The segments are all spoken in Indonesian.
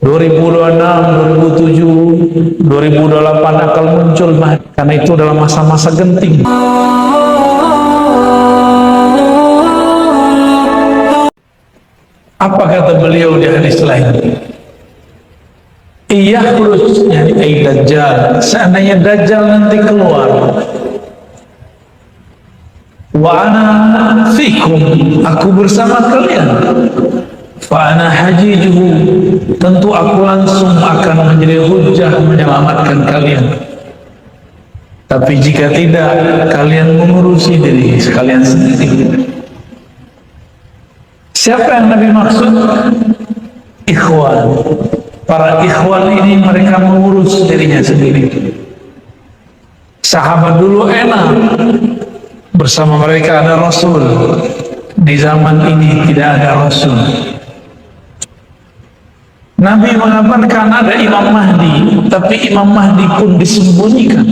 2006, 2007, 2008 akan muncul Mahdi, karena itu dalam masa-masa genting. Apa kata beliau di hadis lain? Iya khurujnya Dajjal, seandainya Dajjal nanti keluar, wa ana fikum, aku bersama kalian, fa ana hajijuhu, tentu aku langsung akan menjadi hujjah menyelamatkan kalian. Tapi jika tidak, kalian mengurusi diri sekalian sendiri. Siapa yang Nabi maksud? Ikhwan. Para ikhwan ini mereka mengurus dirinya sendiri. Sahabat dulu enak, bersama mereka ada Rasul. Di zaman ini tidak ada Rasul. Nabi mengabarkan ada Imam Mahdi, tapi Imam Mahdi pun disembunyikan.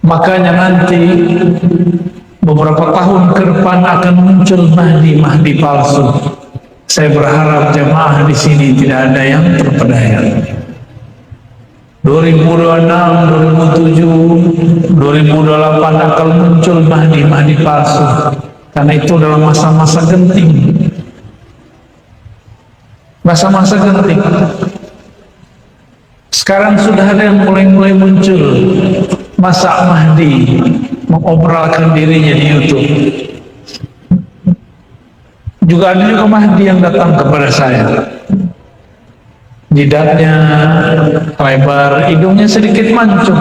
Makanya nanti beberapa tahun ke depan akan muncul Mahdi palsu. Saya berharap jamaah di sini tidak ada yang terpedaya. 2006, 2007, 2008 akan muncul Mahdi palsu. Karena itu dalam masa-masa genting. Masa-masa genting. Sekarang sudah ada yang mulai muncul. Masa Mahdi mengobrolkan dirinya di YouTube. Juga ada juga Mahdi yang datang kepada saya. Jidatnya lebar, hidungnya sedikit mancung.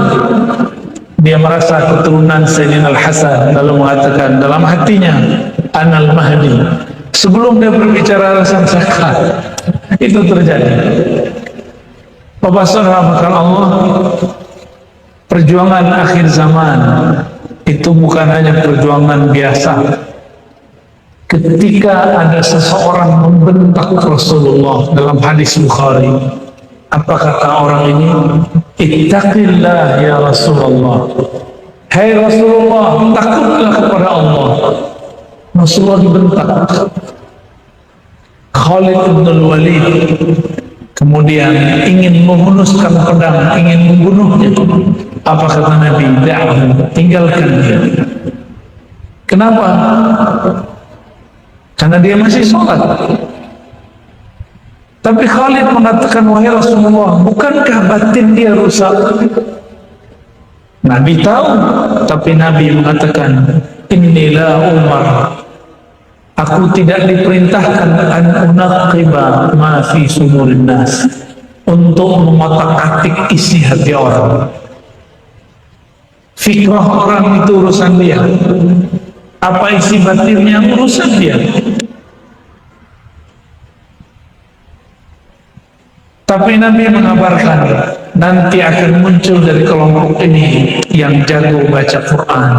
Dia merasa keturunan Sayyidina Al-Hasan, lalu mengatakan dalam hatinya, Anal Mahdi. Sebelum dia berbicara alasan zakat, itu terjadi. Bapak saudara Allah, perjuangan akhir zaman itu bukan hanya perjuangan biasa. Ketika ada seseorang membentak Rasulullah dalam hadis Bukhari, apa kata orang ini? Ittaqillah ya Rasulullah. Hai Rasulullah, takutlah kepada Allah. Rasulullah dibentak. Khalid bin Walid kemudian ingin menghunuskan pedang, ingin membunuhnya. Apa kata Nabi? Da'ahu, tinggalkan dia. Kenapa? Karena dia masih sholat. Tapi Khalid mengatakan, wahai Rasulullah, bukankah batin dia rusak? Nabi tahu, tapi Nabi mengatakan, Inilah Umar, aku tidak diperintahkan an unaqiba ma fi sumurin nas, untuk mengotak-atik isi hati orang. Fikrah orang itu urusan dia, apa isi batinnya urusan dia. Tapi Nabi mengabarkan nanti akan muncul dari kelompok ini yang jago baca Quran,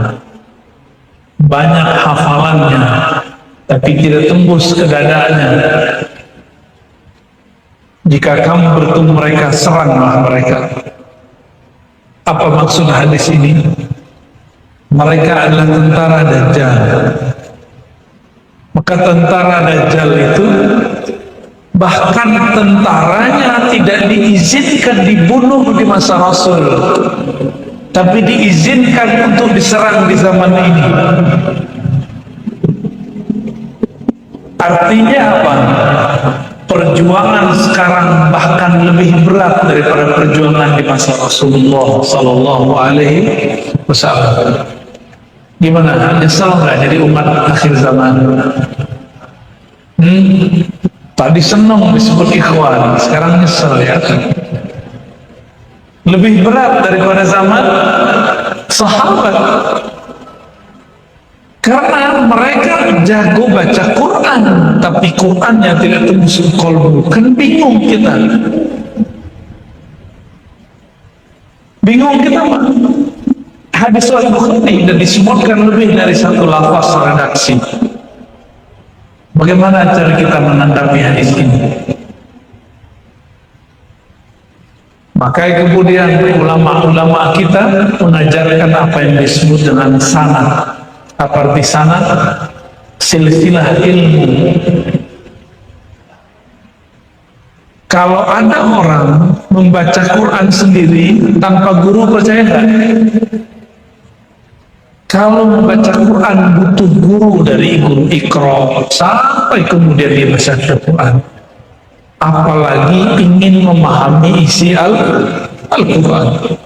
banyak hafalannya, tapi tidak tembus ke dadanya. Jika kamu bertemu mereka, seranglah mereka. Apa maksud hadis ini? Mereka adalah tentara Dajjal. Maka tentara Dajjal itu, bahkan tentaranya tidak diizinkan dibunuh di masa Rasul, tapi diizinkan untuk diserang di zaman ini. Artinya apa? Perjuangan sekarang bahkan lebih berat daripada perjuangan di masa Rasulullah Sallallahu Alaihi Wasallam. Gimana? Nyesel nggak jadi umat akhir zaman? Tadi senang disebut ikhwan, sekarang nyesel ya. Lebih berat daripada zaman sahabat, karena mereka jago baca Quran, tapi Qurannya tidak tembus qalbu. Kan bingung kita. Bingung kita, Pak. Hadis Sahih Bukhari dan disebutkan lebih dari satu lafaz redaksi. Bagaimana cara kita menanggapi hadis ini? Maka kemudian ulama-ulama kita mengajarkan apa yang disebut dengan sanad. Apa arti sanad? Silsilah ilmu. Kalau ada orang membaca Quran sendiri tanpa guru, percaya nggak? Kalau membaca Quran butuh guru, dari guru Iqra sampai kemudian dia baca Quran. Apalagi ingin memahami isi Al-Quran.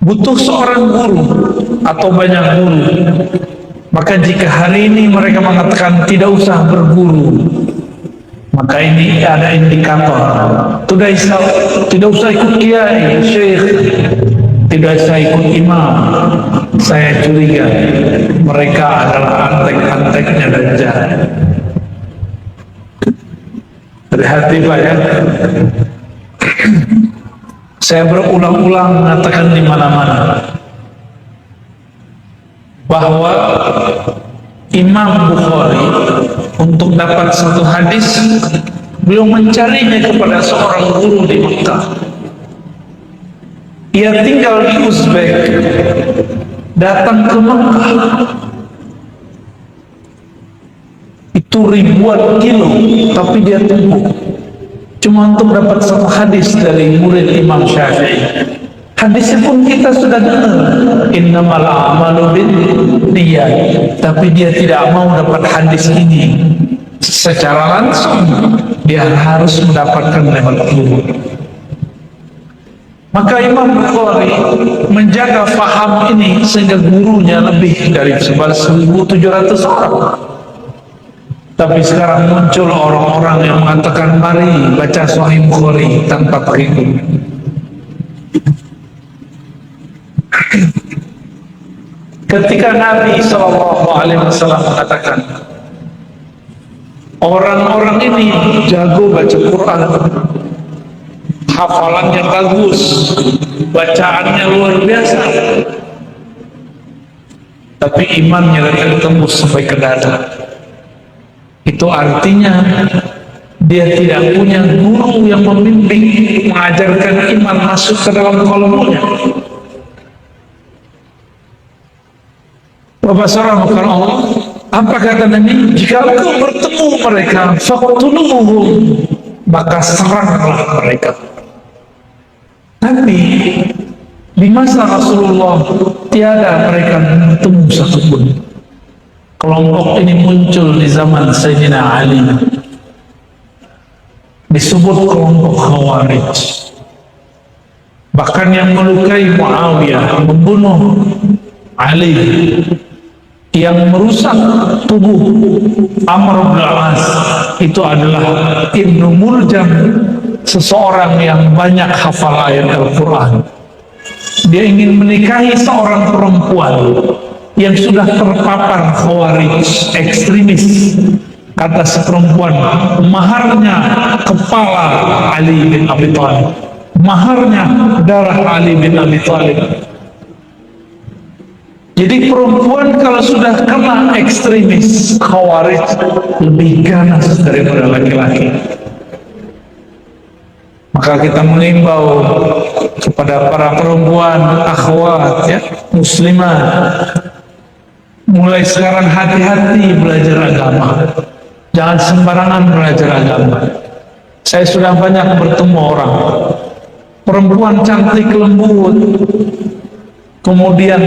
Butuh seorang guru atau banyak guru. Maka jika hari ini mereka mengatakan tidak usah berguru, maka ini ada indikator. Tidak usah ikut kiai, syekh, tidak usah ikut imam. Saya curiga mereka adalah antek-anteknya Dajjal. Hati-hati Pak ya. Saya berulang-ulang mengatakan di mana-mana bahwa Imam Bukhari untuk dapat satu hadis beliau mencarinya kepada seorang guru di Mekah. Ia tinggal di Uzbek, datang ke Mekah itu ribuan kilo, tapi dia tempuh cuma untuk dapat satu hadis dari murid Imam Syafi'i. Hadisnya pun kita sudah dengar, innamal a'malu binniyat, tapi dia tidak mau dapat hadis ini secara langsung, dia harus mendapatkan lewat guru. Maka Imam Bukhari menjaga faham ini sehingga gurunya lebih dari 1.700 orang. Tapi sekarang muncul orang-orang yang mengatakan mari baca Sahih Bukhari tanpa pakai guru. Ketika Nabi SAW mengatakan orang-orang ini jago baca Quran, hafalannya bagus, bacaannya luar biasa, tapi imannya tidak tembus sampai ke dada. Itu artinya dia tidak punya guru yang membimbing, mengajarkan iman masuk ke dalam kolomnya. Bapak saudara makan Allah, apa kata Nabi? Jika engkau bertemu mereka, faqtuluhum, maka seranglah mereka. Tapi di masa Rasulullah tiada mereka bertemu satupun. Kelompok ini muncul di zaman Sayyidina Ali, disebut kelompok Khawarij. Bahkan yang melukai Muawiyah, membunuh Ali, yang merusak tubuh Amr bin Al-As, itu adalah Ibnu Muljam, seseorang yang banyak hafal ayat Al-Quran. Dia ingin menikahi seorang perempuan yang sudah terpapar Khawarij, ekstremis. Kata si perempuan, maharnya kepala Ali bin Abi Thalib, maharnya darah Ali bin Abi Thalib. Jadi perempuan kalau sudah kena ekstremis Khawarij lebih ganas daripada laki-laki. Maka kita mengimbau kepada para perempuan, akhwat ya, muslimah, mulai sekarang hati-hati belajar agama. Jangan sembarangan belajar agama. Saya sudah banyak bertemu orang, perempuan cantik lembut, kemudian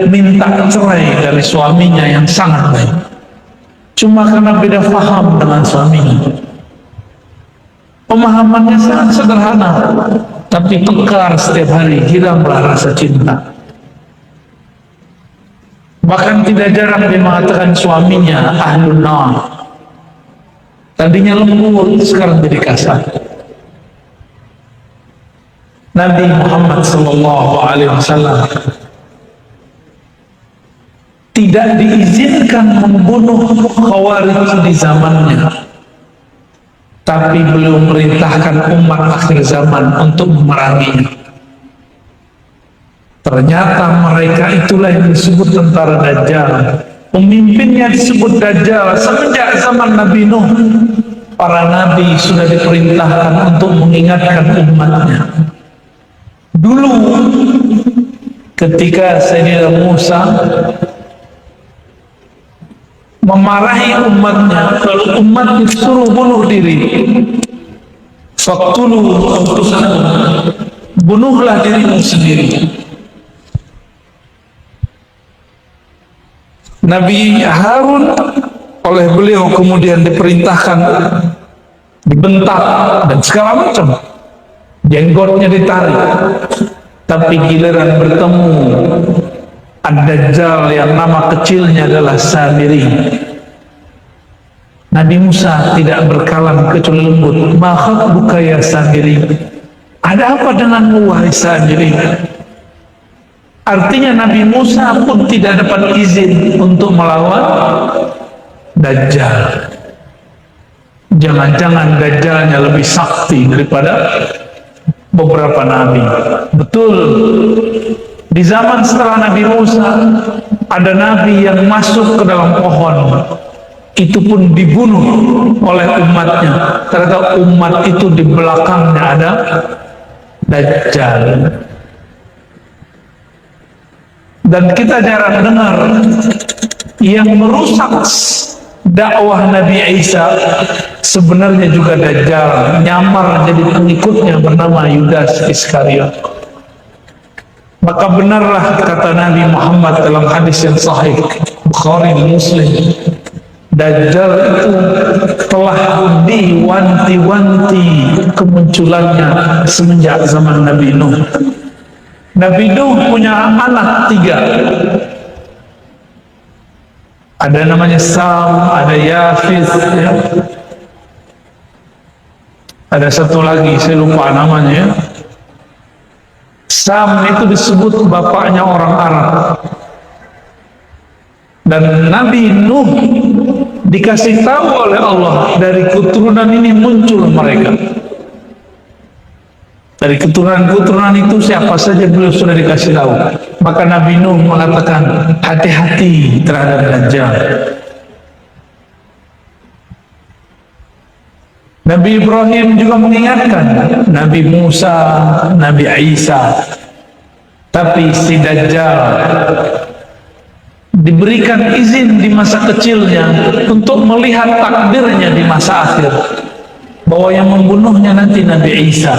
minta cerai dari suaminya yang sangat baik, cuma karena beda faham dengan suaminya. Pemahamannya sangat sederhana, tapi tengkar setiap hari, hilanglah rasa cinta. Bahkan tidak jarang dia mengatakan suaminya ahlun nar. Tadinya lembut, sekarang jadi kasar. Nabi Muhammad SAW tidak diizinkan membunuh Khawarij di zamannya, tapi belum merintahkan umat akhir zaman untuk memeranginya. Ternyata mereka itulah yang disebut tentara Dajjal. Pemimpinnya disebut Dajjal. Semenjak zaman Nabi Nuh, para nabi sudah diperintahkan untuk mengingatkan umatnya. Dulu ketika Sayyidina Musa memarahi umatnya, kalau umat disuruh bunuh diri, Faqtulu anfusakum, bunuhlah dirimu sendiri. Nabi Harun oleh beliau kemudian diperintahkan dibentak dan segala macam, jenggotnya ditarik. Tapi giliran bertemu Ad-Dajjal yang nama kecilnya adalah Samiri, Nabi Musa tidak berkalam kecuali lembut. Ma khatbuka ya Samiri, ada apa denganmu wahai Samiri? Artinya Nabi Musa pun tidak dapat izin untuk melawan Dajjal. Jangan-jangan Dajjalnya lebih sakti daripada beberapa nabi. Betul, di zaman setelah Nabi Musa ada nabi yang masuk ke dalam pohon, itu pun dibunuh oleh umatnya. Ternyata umat itu di belakangnya ada Dajjal. Dan kita jarang dengar yang merusak dakwah Nabi Isa sebenarnya juga Dajjal, nyamar jadi pengikutnya bernama Yudas Iskariot. Maka benarlah kata Nabi Muhammad dalam hadis yang sahih Bukhari dan Muslim, Dajjal itu telah diwanti-wanti kemunculannya semenjak zaman Nabi Nuh. Nabi Nuh punya anak 3. Ada namanya Sam, ada Yafis, ya. Ada satu lagi, saya lupa namanya, ya. Sam itu disebut bapaknya orang Arab. Dan Nabi Nuh dikasih tahu oleh Allah, dari keturunan ini muncul mereka. Dari keturunan-keturunan itu siapa saja beliau sudah dikasih tahu. Maka Nabi Nuh mengatakan, hati-hati terhadap Dajjal. Nabi Ibrahim juga mengingatkan, Nabi Musa, Nabi Isa. Tapi si Dajjal diberikan izin di masa kecilnya untuk melihat takdirnya di masa akhir, bahwa yang membunuhnya nanti Nabi Isa.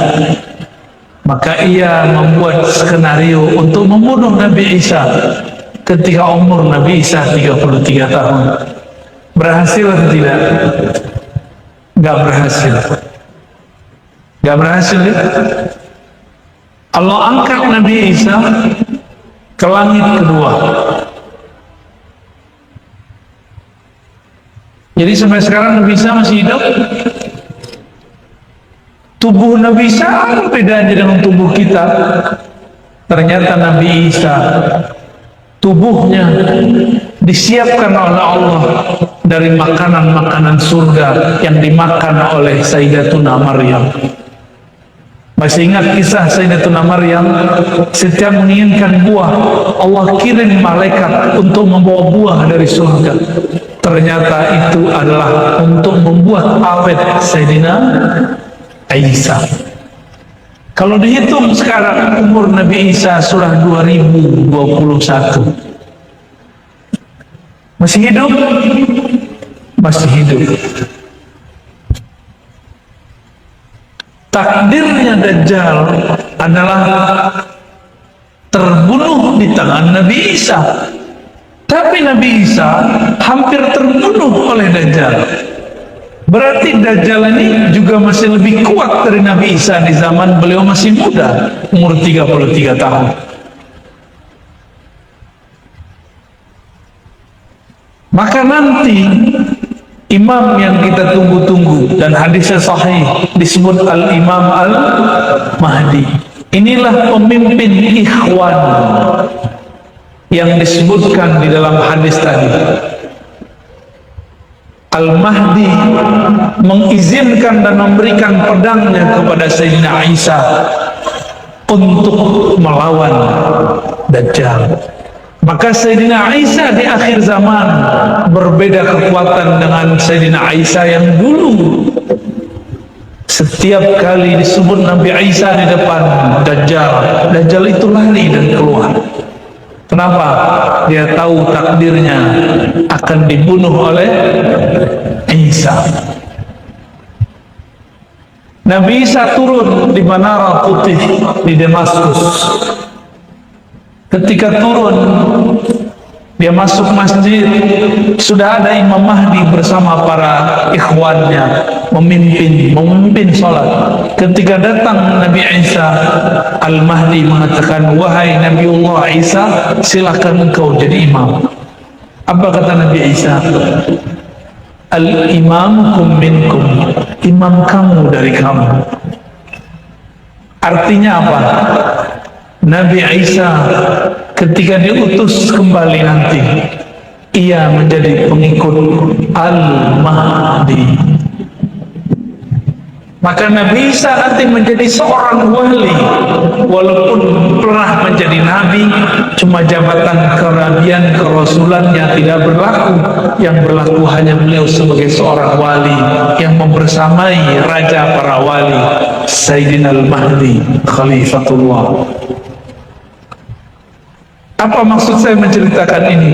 Maka ia membuat skenario untuk membunuh Nabi Isa ketika umur Nabi Isa 33 tahun. Berhasil atau tidak? Gak berhasil. Gak berhasil, ya? Allah angkat Nabi Isa ke langit kedua. Jadi sampai sekarang Nabi Isa masih hidup. Tubuh Nabi Isa apa bedanya dengan tubuh kita? Ternyata Nabi Isa tubuhnya disiapkan oleh Allah dari makanan-makanan surga yang dimakan oleh Sayyidatuna Maryam. Masih ingat kisah Sayyidatuna Maryam? Setiap menginginkan buah, Allah kirim malaikat untuk membawa buah dari surga. Ternyata itu adalah untuk membuat awet Sayyidina Isa. Kalau dihitung sekarang umur Nabi Isa surah 2021. Masih hidup? Masih hidup. Takdirnya Dajjal adalah terbunuh di tangan Nabi Isa. Tapi Nabi Isa hampir terbunuh oleh Dajjal. Berarti Dajjal ini juga masih lebih kuat dari Nabi Isa di zaman beliau masih muda, umur 33 tahun. Maka nanti imam yang kita tunggu-tunggu dan hadisnya sahih disebut Al-Imam Al-Mahdi. Inilah pemimpin ikhwan yang disebutkan di dalam hadis tadi. Al-Mahdi mengizinkan dan memberikan pedangnya kepada Sayyidina Isa untuk melawan Dajjal. Maka Sayyidina Isa di akhir zaman berbeda kekuatan dengan Sayyidina Isa yang dulu. Setiap kali disebut Nabi Isa di depan Dajjal, Dajjal itu lari dan keluar. Kenapa? Dia tahu takdirnya akan dibunuh oleh Isa. Nabi Isa turun di Menara Putih di Damaskus. Ketika turun, dia masuk masjid, sudah ada Imam Mahdi bersama para ikhwannya memimpin sholat. Ketika datang Nabi Isa, Al-Mahdi mengatakan, wahai Nabiullah Isa, silakan engkau jadi imam. Apa kata Nabi Isa? Al-imamukum minkum, imam kamu dari kamu. Artinya apa? Nabi Isa ketika diutus kembali nanti, ia menjadi pengikut Al-Mahdi. Maka Nabi Isa nanti menjadi seorang wali, walaupun pernah menjadi nabi, cuma jabatan kenabian, kerasulan yang tidak berlaku. Yang berlaku hanya beliau sebagai seorang wali yang membersamai raja para wali, Sayyidina Al-Mahdi Khalifatullah. Apa maksud saya menceritakan ini?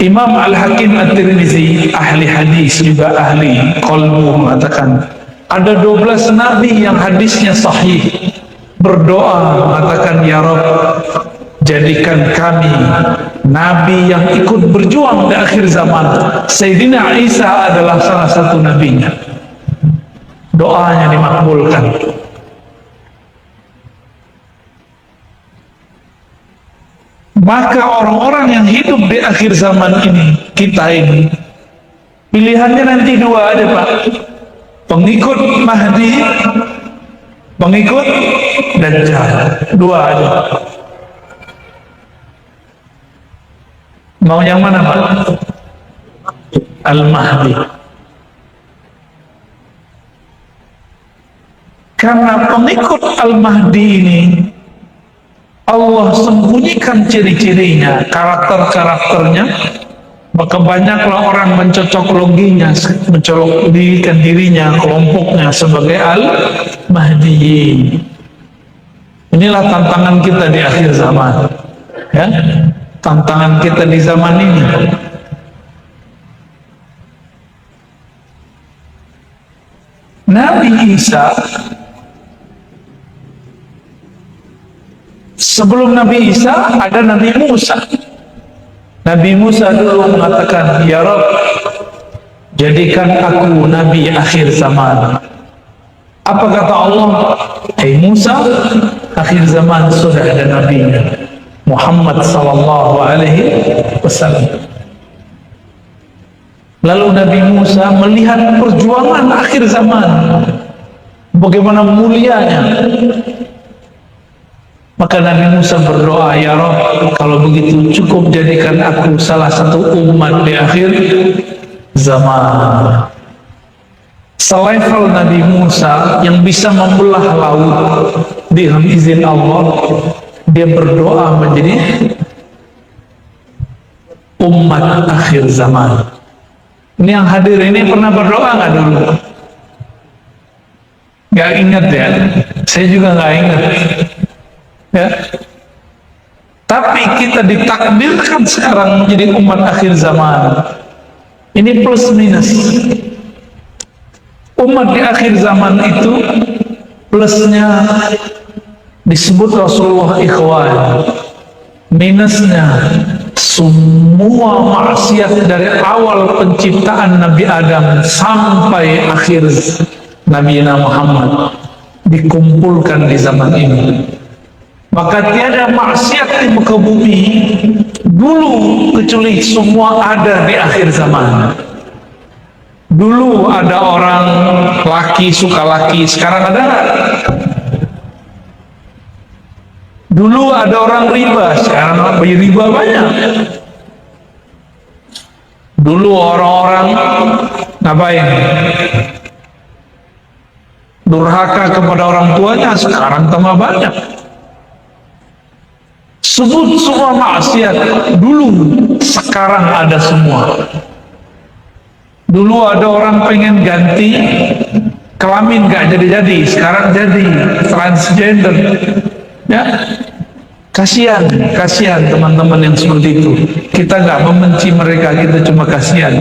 Imam Al-Hakim At-Tirmizi, ahli hadis juga ahli qalbu, mengatakan ada 12 nabi yang hadisnya sahih berdoa mengatakan, ya Rabb, jadikan kami nabi yang ikut berjuang di akhir zaman. Sayyidina Isa adalah salah satu nabinya. Doanya dimakbulkan. Maka orang-orang yang hidup di akhir zaman ini, kita ini, pilihannya nanti dua ada, Pak. Pengikut Mahdi, pengikut Dajjal. Dua ada. Mau yang mana, Pak? Al-Mahdi. Karena pengikut Al-Mahdi ini Allah sembunyikan ciri-cirinya, karakter-karakternya, maka banyaklah orang mencocokloginya, mencocoklogikan dirinya, kelompoknya sebagai Al-Mahdiyin. Inilah tantangan kita di akhir zaman, ya, tantangan kita di zaman ini. Nabi Isa, sebelum Nabi Isa ada Nabi Musa. Nabi Musa dulu mengatakan, ya Rabb, jadikan aku Nabi akhir zaman. Apa kata Allah? Hai Musa, akhir zaman sudah ada Nabinya, Muhammad sallallahu alaihi wasallam. Lalu Nabi Musa melihat perjuangan akhir zaman, bagaimana mulianya. Maka Nabi Musa berdoa, ya Rabb, kalau begitu cukup jadikan aku salah satu umat di akhir zaman. Selevel Nabi Musa yang bisa membelah laut dengan izin Allah, dia berdoa menjadi umat akhir zaman. Ini yang hadir ini pernah berdoa nggak dulu? Nggak ingat ya? Saya juga nggak ingat. Ya. Tapi kita ditakdirkan sekarang menjadi umat akhir zaman. Ini plus minus. Umat di akhir zaman itu plusnya disebut Rasulullah ikhwan, minusnya semua maksiat dari awal penciptaan Nabi Adam sampai akhir Nabi Muhammad dikumpulkan di zaman ini. Maka tiada maksiat di muka bumi dulu kecuali semua ada di akhir zaman. Dulu ada orang laki suka laki, sekarang ada. Dulu ada orang riba, sekarang riba banyak. Dulu orang-orang ngapain? Durhaka kepada orang tuanya, sekarang tambah banyak. Sebut semua maksiat dulu, sekarang ada semua. Dulu ada orang pengen ganti kelamin gak jadi-jadi, sekarang jadi transgender. Ya, kasihan teman-teman yang seperti itu. Kita nggak membenci mereka, kita cuma kasihan,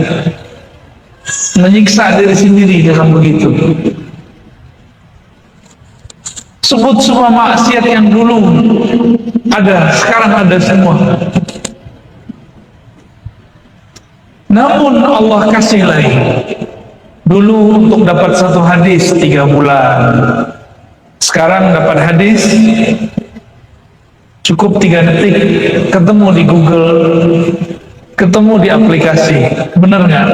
menyiksa diri sendiri dengan begitu. Sebut semua maksiat yang dulu ada, sekarang ada semua. Namun Allah kasih lagi. Dulu untuk dapat satu hadis 3 bulan. Sekarang dapat hadis cukup 3 detik, ketemu di Google, ketemu di aplikasi. Benar nggak?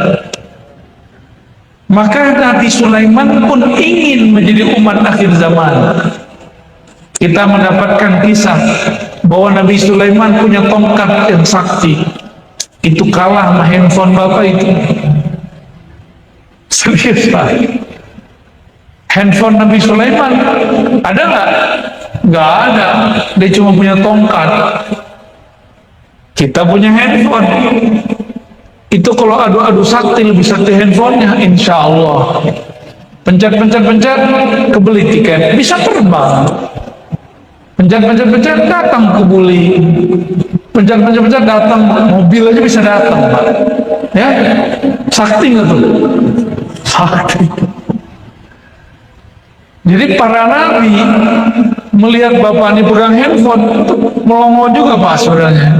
Maka Nabi Sulaiman pun ingin menjadi umat akhir zaman. Kita mendapatkan kisah bahwa Nabi Sulaiman punya tongkat yang sakti. Itu kalah sama handphone bapak itu. Serius Pak. Handphone Nabi Sulaiman ada nggak? Nggak ada. Dia cuma punya tongkat. Kita punya handphone. Itu kalau adu-adu sakti lebih sakti handphonenya, insya Allah. Pencet, kebeli tiket, bisa terbang. Pencet, datang kebuli. Pencet, datang, mobil aja bisa datang, Pak. Ya, sakti nggak tuh? Sakti. Jadi para nabi melihat bapak ini pegang handphone, melongo juga Pak sebenarnya.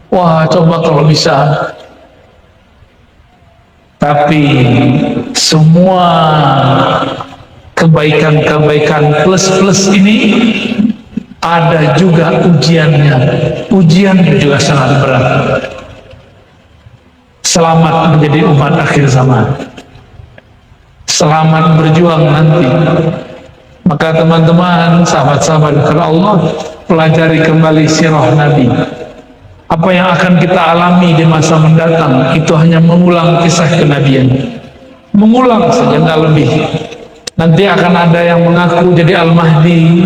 Wah, coba kalau bisa. Tapi semua kebaikan-kebaikan plus-plus ini ada juga ujiannya. Ujian juga sangat berat. Selamat menjadi umat akhir zaman. Selamat berjuang nanti. Maka teman-teman, sahabat-sahabat karena Allah, pelajari kembali sirah Nabi. Apa yang akan kita alami di masa mendatang itu hanya mengulang kisah kenabian, mengulang saja, nggak lebih. Nanti akan ada yang mengaku jadi Al-Mahdi,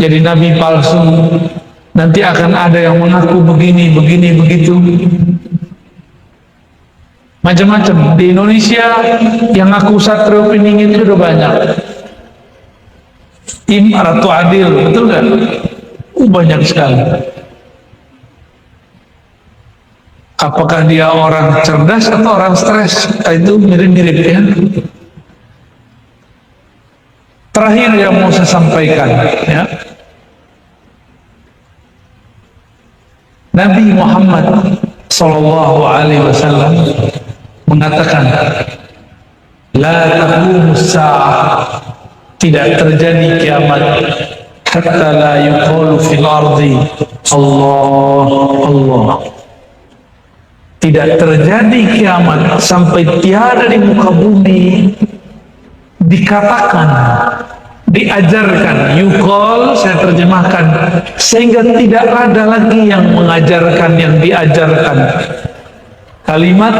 jadi nabi palsu. Nanti akan ada yang mengaku begini, begitu. Macam-macam. Di Indonesia yang ngaku Satrio Piningin itu udah banyak. Tim Ratu Adil, betul nggak? Banyak sekali. Apakah dia orang cerdas atau orang stres? Itu mirip-mirip ya. Terakhir yang mau saya sampaikan ya. Nabi Muhammad sallallahu alaihi wasallam mengatakan, la taqumus sa'ah, tidak terjadi kiamat hatta la yuqalu fil ardi Allah. Tidak terjadi kiamat sampai tiada di muka bumi dikatakan, diajarkan. Yuqal saya terjemahkan, sehingga tidak ada lagi yang mengajarkan, yang diajarkan. Kalimat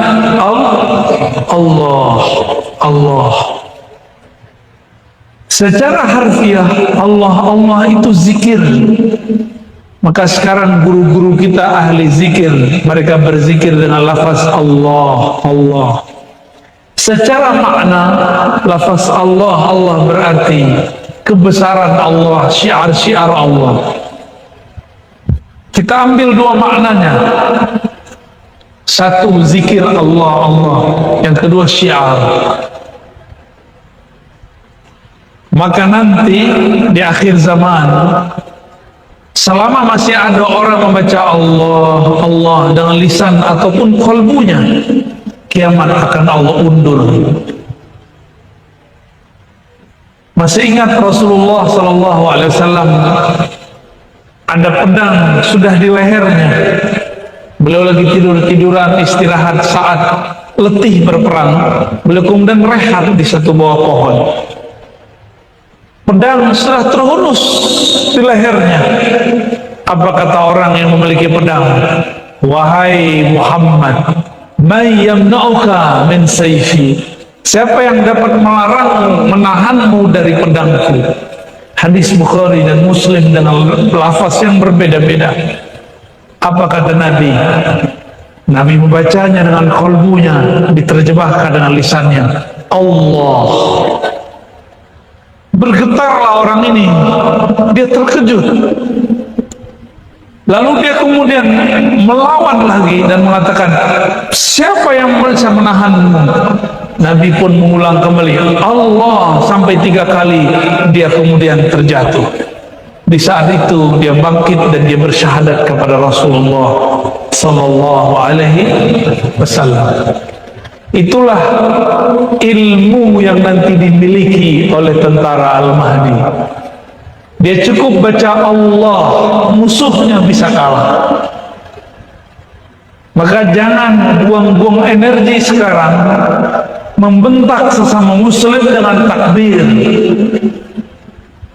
Allah. Secara harfiah Allah itu zikir. Maka sekarang guru-guru kita ahli zikir, mereka berzikir dengan lafaz Allah. Secara makna lafaz Allah berarti kebesaran Allah, syiar-syiar Allah. Kita ambil dua maknanya. Satu zikir Allah, yang kedua syiar. Maka nanti di akhir zaman, selama masih ada orang membaca Allah dengan lisan ataupun kalbunya, kiamat akan Allah undur. Masih ingat Rasulullah SAW, ada pedang sudah di lehernya. Beliau lagi tiduran istirahat saat letih berperang. Beliau kemudian rehat di satu bawah pohon. Pedang sudah terhunus di lehernya. Apa kata orang yang memiliki pedang? Wahai Muhammad, may yamna'uka min sayfi, siapa yang dapat melarangmu, menahanmu dari pedangku? Hadis Bukhari dan Muslim dengan lafaz yang berbeda-beda. Apa kata Nabi? Nabi membacanya dengan kalbunya, diterjemahkan dengan lisannya, Allah. Bergetarlah orang ini, dia terkejut. Lalu dia kemudian melawan lagi dan mengatakan, siapa yang bisa menahanmu? Nabi pun mengulang kembali Allah sampai 3 kali. Dia kemudian terjatuh. Di saat itu dia bangkit dan dia bersyahadat kepada Rasulullah sallallahu alaihi wasallam. Itulah ilmu yang nanti dimiliki oleh tentara Al-Mahdi. Dia cukup baca Allah, musuhnya bisa kalah. Maka jangan buang-buang energi sekarang membentak sesama muslim dengan takbir,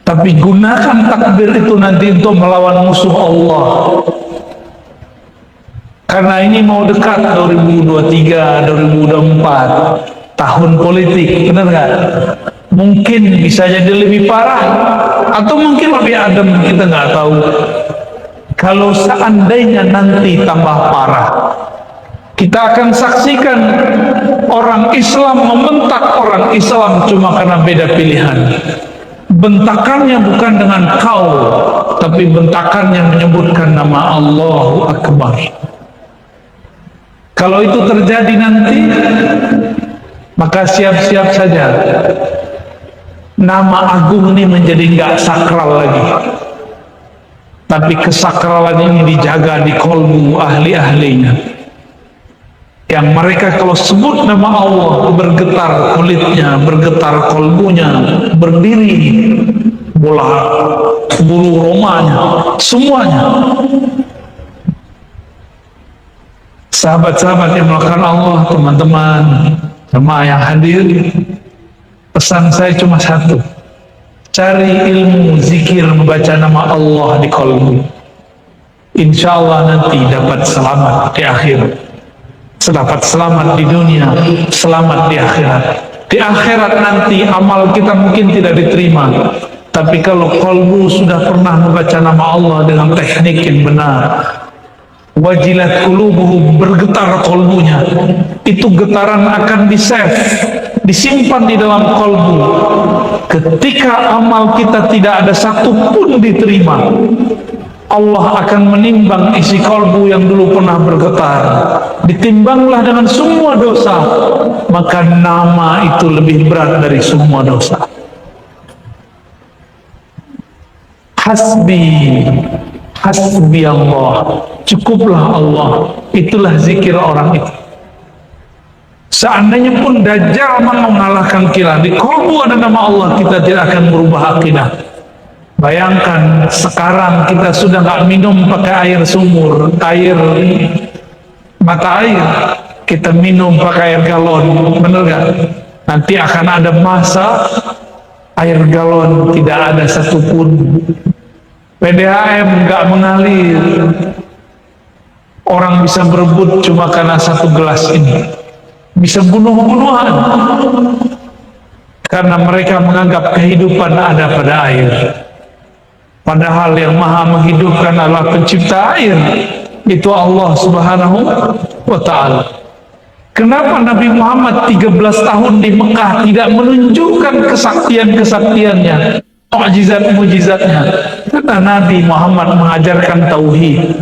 tapi gunakan takbir itu nanti untuk melawan musuh Allah. Karena ini mau dekat 2023, 2024, tahun politik, benar nggak? Mungkin bisa jadi lebih parah, atau mungkin lebih adem, kita nggak tahu. Kalau seandainya nanti tambah parah, kita akan saksikan orang Islam membentak orang Islam cuma karena beda pilihan. Bentakannya bukan dengan kau, tapi bentakannya menyebutkan nama Allahu Akbar. Kalau itu terjadi nanti, maka siap-siap saja nama agung ini menjadi nggak sakral lagi. Tapi kesakralan ini dijaga di kolbu ahli-ahlinya. Yang mereka kalau sebut nama Allah bergetar kulitnya, bergetar kolbunya, berdiri bola bulu romanya, semuanya. Sahabat-sahabat yang melakukan Allah, teman-teman jemaah yang hadir, pesan saya cuma satu: cari ilmu zikir membaca nama Allah di kolbu. Insya Allah nanti dapat selamat di akhirat, dapat selamat di dunia, selamat di akhirat. Di akhirat nanti amal kita mungkin tidak diterima, tapi kalau kolbu sudah pernah membaca nama Allah dengan teknik yang benar, wajilat qulubuhum, bergetar kolbunya, itu getaran akan di-save, disimpan di dalam kolbu. Ketika amal kita tidak ada satu pun diterima, Allah akan menimbang isi kolbu yang dulu pernah bergetar, ditimbanglah dengan semua dosa, maka nama itu lebih berat dari semua dosa. Hasbi Allah, cukuplah Allah. Itulah zikir orang itu. Seandainya pun Dajjal mau mengalahkan kita, di kolbu ada nama Allah, kita tidak akan berubah akidah. Bayangkan sekarang kita sudah nggak minum pakai air sumur, air mata air, kita minum pakai air galon, bener nggak? Nanti akan ada masa air galon tidak ada satupun. PDAM nggak mengalir, orang bisa berebut cuma karena satu gelas ini, bisa bunuh-bunuhan karena mereka menganggap kehidupan ada pada air, padahal yang maha menghidupkan adalah pencipta air, itu Allah subhanahu wa ta'ala. Kenapa Nabi Muhammad 13 tahun di Mekah tidak menunjukkan kesaktian-kesaktiannya, mukjizat-mukjizatnya? Karena Nabi Muhammad mengajarkan tauhid.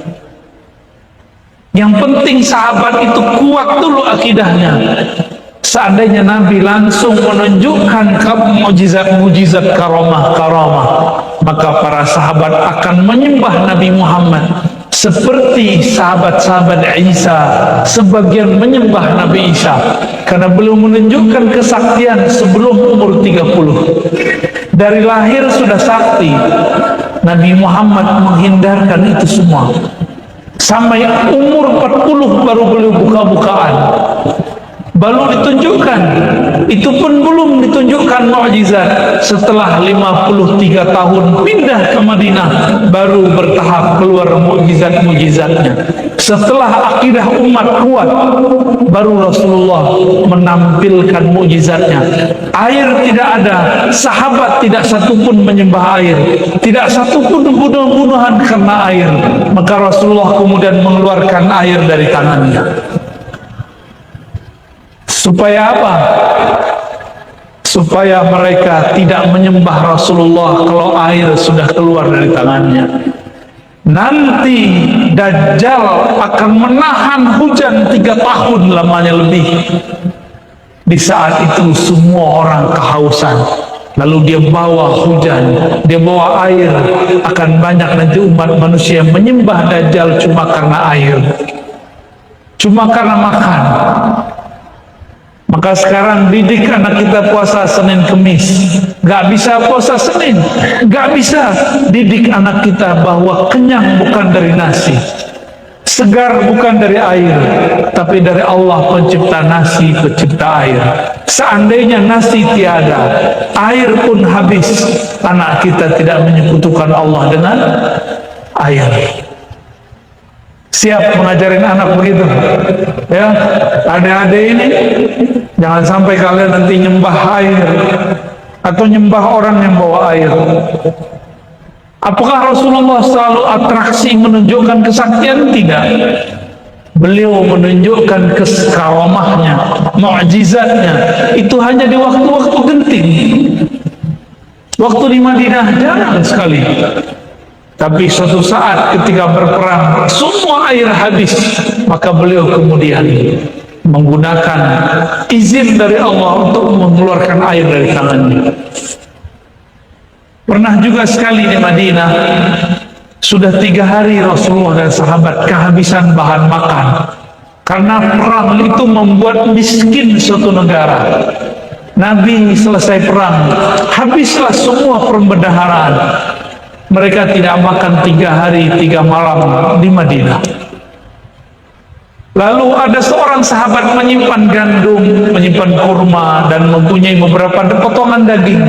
Yang penting sahabat itu kuat dulu akidahnya. Seandainya Nabi langsung menunjukkan mukjizat-mukjizat, karamah-karamah, maka para sahabat akan menyembah Nabi Muhammad seperti sahabat-sahabat Isa sebagian menyembah Nabi Isa, karena belum menunjukkan kesaktian sebelum umur 30. Dari lahir sudah sakti. Nabi Muhammad menghindarkan itu semua. Sampai umur 40 baru beliau buka-bukaan, baru ditunjukkan. Itu pun belum ditunjukkan mukjizat. Setelah 53 tahun pindah ke Madinah, baru bertahap keluar mukjizat-mukjizatnya. Setelah akidah umat kuat, baru Rasulullah menampilkan mukjizatnya. Air tidak ada, sahabat tidak satupun menyembah air, tidak satupun bunuh-bunuhan karena air. Maka Rasulullah kemudian mengeluarkan air dari tangannya. Supaya apa? Supaya mereka tidak menyembah Rasulullah kalau air sudah keluar dari tangannya. Nanti Dajjal akan menahan hujan 3 tahun lamanya lebih. Di saat itu semua orang kehausan. Lalu dia bawa hujan, dia bawa air. Akan banyak nanti umat manusia menyembah Dajjal cuma karena air, cuma karena makan. Maka sekarang didik anak kita puasa Senin Kemis. Gak bisa puasa Senin, gak bisa. Didik anak kita bahwa kenyang bukan dari nasi, segar bukan dari air, tapi dari Allah pencipta nasi, pencipta air. Seandainya nasi tiada, air pun habis, anak kita tidak menyekutukan Allah dengan air. Siap mengajarin anak begitu? Ya, adik-adik ini jangan sampai kalian nanti nyembah air atau nyembah orang yang bawa air. Apakah Rasulullah selalu atraksi menunjukkan kesaktian? Tidak. Beliau menunjukkan karamahnya, mukjizatnya itu hanya di waktu-waktu genting. Waktu di Madinah jarang sekali. Tapi suatu saat ketika berperang semua air habis, maka beliau kemudian menggunakan izin dari Allah untuk mengeluarkan air dari tangannya. Pernah juga sekali di Madinah, sudah 3 hari Rasulullah dan sahabat kehabisan bahan makan, karena perang itu membuat miskin suatu negara. Nabi selesai perang, habislah semua perbendaharaan. Mereka tidak makan 3 hari 3 malam di Madinah. Lalu ada seorang sahabat menyimpan gandum, menyimpan kurma, dan mempunyai beberapa potongan daging,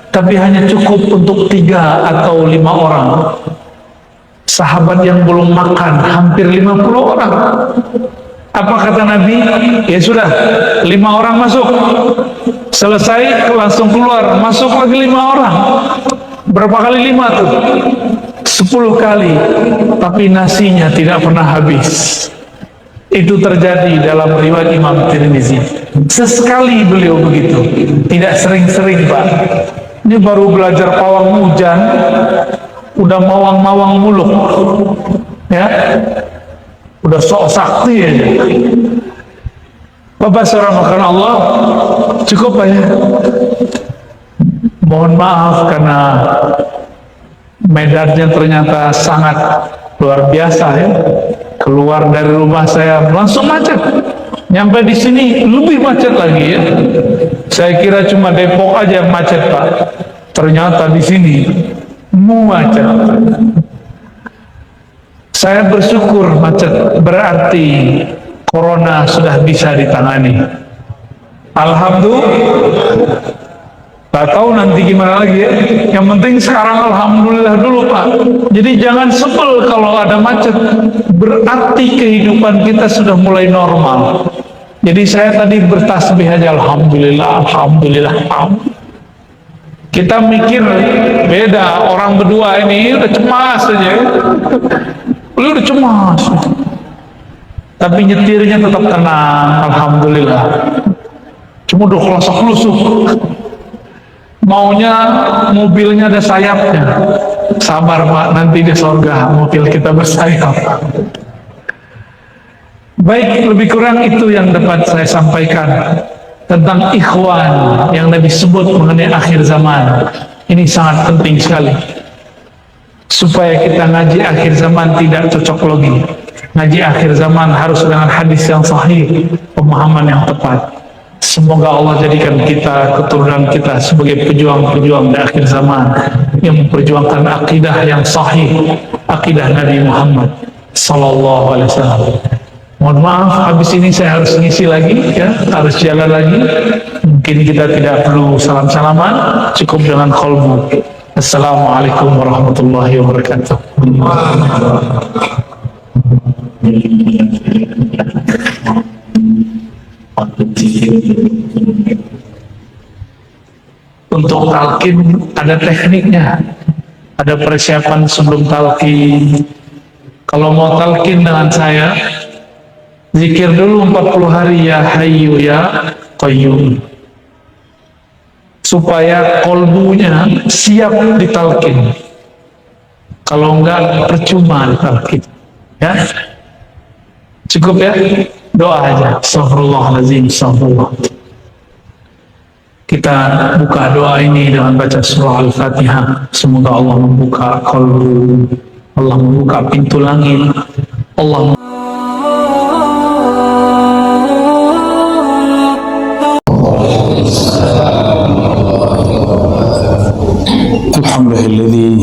tapi hanya cukup untuk 3 atau 5 orang. Sahabat yang belum makan hampir 50 orang. Apa kata Nabi? Ya sudah, 5 orang masuk. Selesai langsung keluar, masuk lagi 5 orang. Berapa kali 5 tuh? 10 kali. Tapi nasinya tidak pernah habis. Itu terjadi dalam riwayat Imam Tirmizi. Sesekali beliau begitu, tidak sering-sering, Pak. Ini baru belajar pawang hujan, udah mawang-mawang muluk, ya, udah sok sakti aja. Bapak saudara makan Allah, cukup Pak ya. Mohon maaf karena medannya ternyata sangat luar biasa ya. Keluar dari rumah saya langsung macet. Nyampe di sini lebih macet lagi ya. Saya kira cuma Depok aja yang macet Pak. Ternyata di sini macet. Saya bersyukur macet, berarti corona sudah bisa ditangani. Alhamdulillah. Gak tahu nanti gimana lagi ya. Yang penting sekarang alhamdulillah dulu Pak. Jadi jangan sebel kalau ada macet. Berarti kehidupan kita sudah mulai normal. Jadi saya tadi bertasbih aja, alhamdulillah, alhamdulillah. Kita mikir beda, orang berdua ini udah cemas aja. Lu udah cemas. Tapi nyetirnya tetap tenang, alhamdulillah. Cuma udah kelusuk-kelusuk. Maunya mobilnya ada sayapnya. Sabar Pak, nanti di surga mobil kita bersayap. Baik, lebih kurang itu yang dapat saya sampaikan tentang ikhwan yang Nabi sebut mengenai akhir zaman. Ini sangat penting sekali supaya kita ngaji akhir zaman tidak cocok logi. Ngaji akhir zaman harus dengan hadis yang sahih, pemahaman yang tepat. Semoga Allah jadikan kita, keturunan kita sebagai pejuang-pejuang di akhir zaman yang memperjuangkan akidah yang sahih, akidah Nabi Muhammad sallallahu alaihi wasallam. Mohon maaf, habis ini saya harus ngisi lagi ya, harus jalan lagi. Mungkin kita tidak perlu salam-salaman, cukup dengan qalbu. Assalamualaikum warahmatullahi wabarakatuh. Untuk talqin ada tekniknya, ada persiapan sebelum talqin. Kalau mau talqin dengan saya, zikir dulu 40 hari ya Hayyu ya Qayyum, supaya kolbunya siap ditalqin. Kalau enggak percuma ditalqin ya. Cukup ya, doa aja. Astaghfirullahaladzim, astaghfirullah. Kita buka doa ini dengan baca surah Al-Fatihah. Semoga Allah membuka qalbu, Allah membuka pintu langit, Allah Alhamdulillah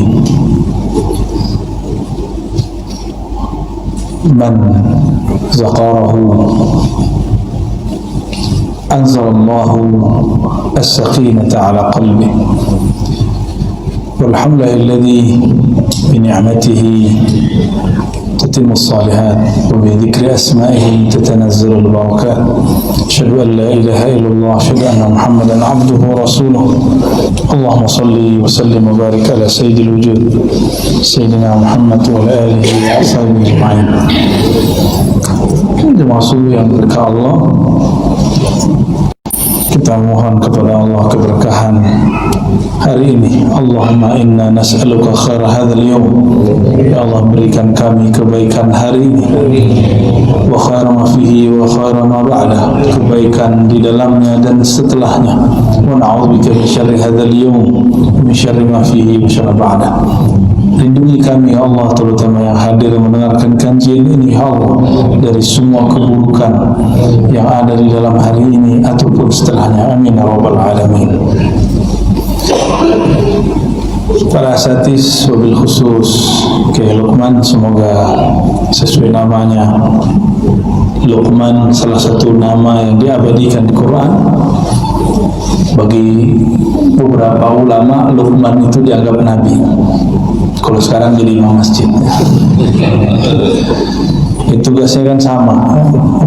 man zakarahu anzalallahu as-sakinata ala qalbi walhamdulillahi bini'matihi تتم الصالحات وبذكر أسمائه تتنزل البركات أشهد أن لا إله إلا الله أشهد أن محمدا عبده ورسوله اللهم صل وسلم وبارك على سيد الوجود سيدنا محمد وعلى آله وصحبه أجمعين. Termasuk yang berkah Allah, kita mohon kepada Allah keberkahan hari ini. Allahumma inna nas'aluka khaira hadzal yawm, ya Allah berikan kami kebaikan hari ini, wa khaira ma fihi wa khaira ma ba'da, kebaikan di dalamnya dan setelahnya, wa na'udzubika min syarri hadzal yawm, min syarri ma fihi wa syarri ba'da. Lindungi kami ya Allah, terutama yang hadir mendengarkan kajian ini ya Allah, dari semua keburukan yang ada di dalam hari ini ataupun setelahnya. Amin ya rabbal alamin. Para asatis wabil khusus Kiai Luqman, semoga sesuai namanya. Luqman salah satu nama yang diabadikan di Quran. Bagi beberapa ulama, Luqman itu dianggap nabi. Kalau sekarang jadi imam masjid. Tugasnya kan sama,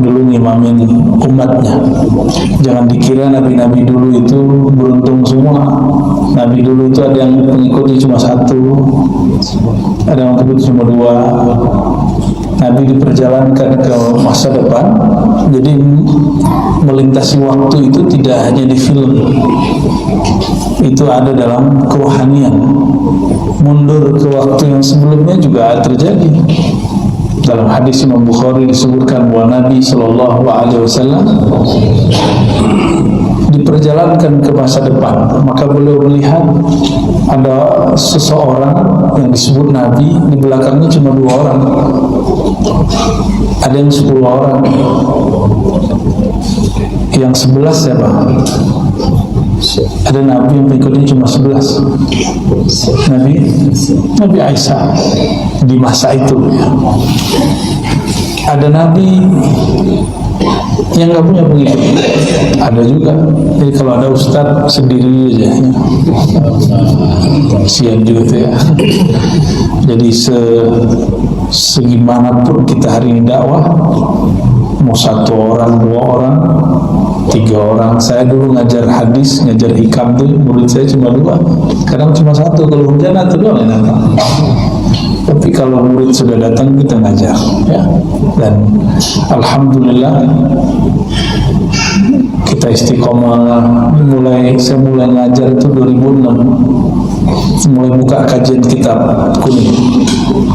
dulu ngimamin umatnya. Jangan dikira nabi-nabi dulu itu beruntung semua. Nabi dulu itu ada yang pengikutnya cuma satu, ada yang pengikutnya cuma dua. Nabi diperjalankan ke masa depan, jadi melintasi waktu itu tidak hanya di film, itu ada dalam kerohanian. Mundur ke waktu yang sebelumnya juga terjadi. Dalam hadis Imam Bukhari disebutkan bahwa Nabi Shallallahu Alaihi Wasallam diperjalankan ke masa depan, maka beliau melihat ada seseorang yang disebut Nabi, di belakangnya cuma 2 orang, ada yang 10 orang, yang 11 siapa? Ada Nabi yang pengikutnya cuma 11, Nabi Isa di masa itu ya. Ada Nabi yang nggak punya pengikut, ada juga. Jadi kalau ada ustadz sendiri aja ya. Kasihan juga tuh ya. Jadi segimanapun kita hari ini dakwah, mau 1 orang, 2 orang, 3 orang. Saya dulu ngajar hadis, ngajar hikam tuh murid saya cuma 2, kadang cuma 1. Kalau hujan atau doang yang datang. Tapi kalau murid sudah datang, kita ngajar ya. Dan alhamdulillah kita istiqomah. Saya mulai ngajar itu 2006, mulai buka kajian kitab kuning,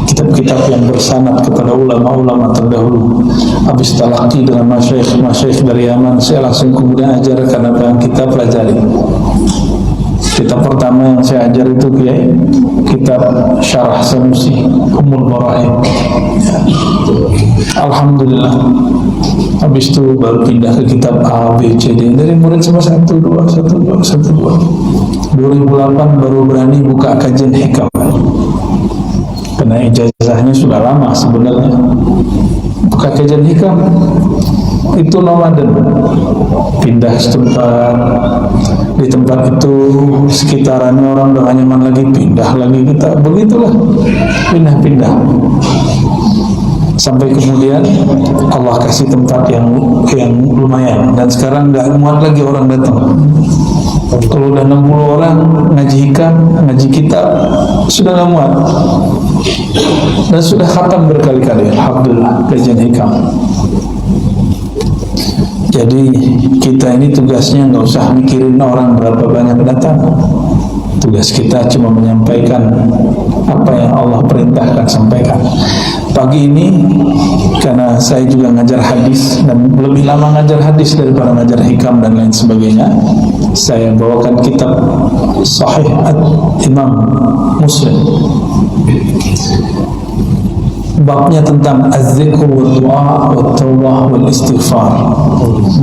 kitab-kitab yang bersanad kepada ulama-ulama terdahulu. Habis talaqi dengan masyayikh dari Yaman, saya langsung kemudian ajarkan apa yang kita pelajari. Kitab pertama yang saya ajar itu kitab Syarah Sanusi Ummul Barain. Alhamdulillah. Habis itu baru pindah ke kitab A, B, C, D. Dari murid cuma 1, 2. 2008 baru berani buka kajian hikam. Karena ijazahnya sudah lama sebenarnya. Buka kajian hikam itu nomaden, pindah setempat. Di tempat itu sekitarannya orang udah gak nyaman lagi, pindah lagi, kita begitulah pindah-pindah sampai kemudian Allah kasih tempat yang lumayan, dan sekarang nggak muat lagi orang datang. Kalau udah 60 orang ngaji hikam, ngaji kitab, sudah nggak muat, dan sudah khatam berkali-kali. Alhamdulillah kajian hikam. Jadi kita ini tugasnya nggak usah mikirin orang berapa banyak datang. Tugas kita cuma menyampaikan apa yang Allah perintahkan sampaikan. Pagi ini karena saya juga ngajar hadis dan lebih lama ngajar hadis daripada ngajar hikam dan lain sebagainya, saya bawakan kitab Sahih Imam Muslim. Babnya tentang az-zikr wa du'a wa taubah wal istighfar.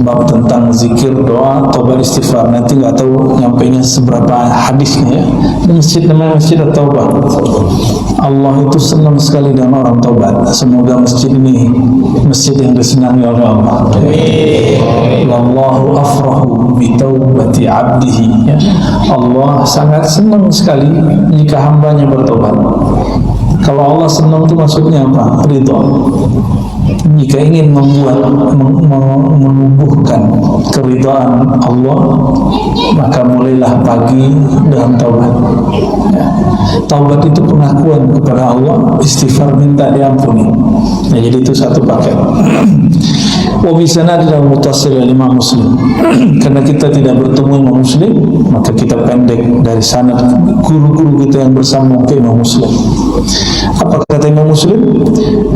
Bab tentang zikir, doa, taubat, istighfar. Nanti nggak tahu nyampainya seberapa hadisnya ya. Masjid namanya Masjid At-Taubah. Allah itu senang sekali dengan orang taubat. Semoga masjid ini masjid yang disenangi oleh Allah. Wallahu afrahu bi taubati 'abdihi. Ya. Allah sangat senang sekali jika hambanya bertobat. Kalau Allah senang itu maksudnya apa? Ridho. Jika ingin menumbuhkan keridhaan Allah, maka mulailah pagi dengan taubat. Ya. Taubat itu pengakuan kepada Allah, istighfar minta diampuni. Ya, jadi itu satu paket. Wa bi sanadil muttasil Imam Muslim. Karena kita tidak bertemu Imam Muslim, maka kita pendek dari sanad guru-guru kita yang bersama ke Imam Muslim. Apa kata Imam Muslim?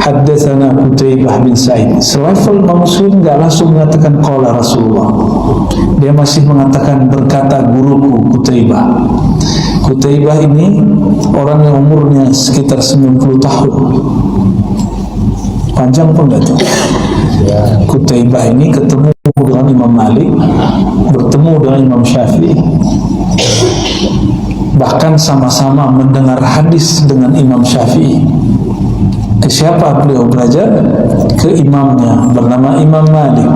Haddatsana Qutaibah bin Sa'id. Selevel Imam Muslim enggak langsung mengatakan qala Rasulullah. Dia masih mengatakan berkata guruku Qutaibah. Qutaibah ini orang yang umurnya sekitar 90 tahun. Panjang pun enggak tuh. Qutaibah ini ketemu dengan Imam Malik, bertemu dengan Imam Syafi'i, bahkan sama-sama mendengar hadis dengan Imam Syafi'i. Siapa beliau belajar? Ke imamnya bernama Imam Malik.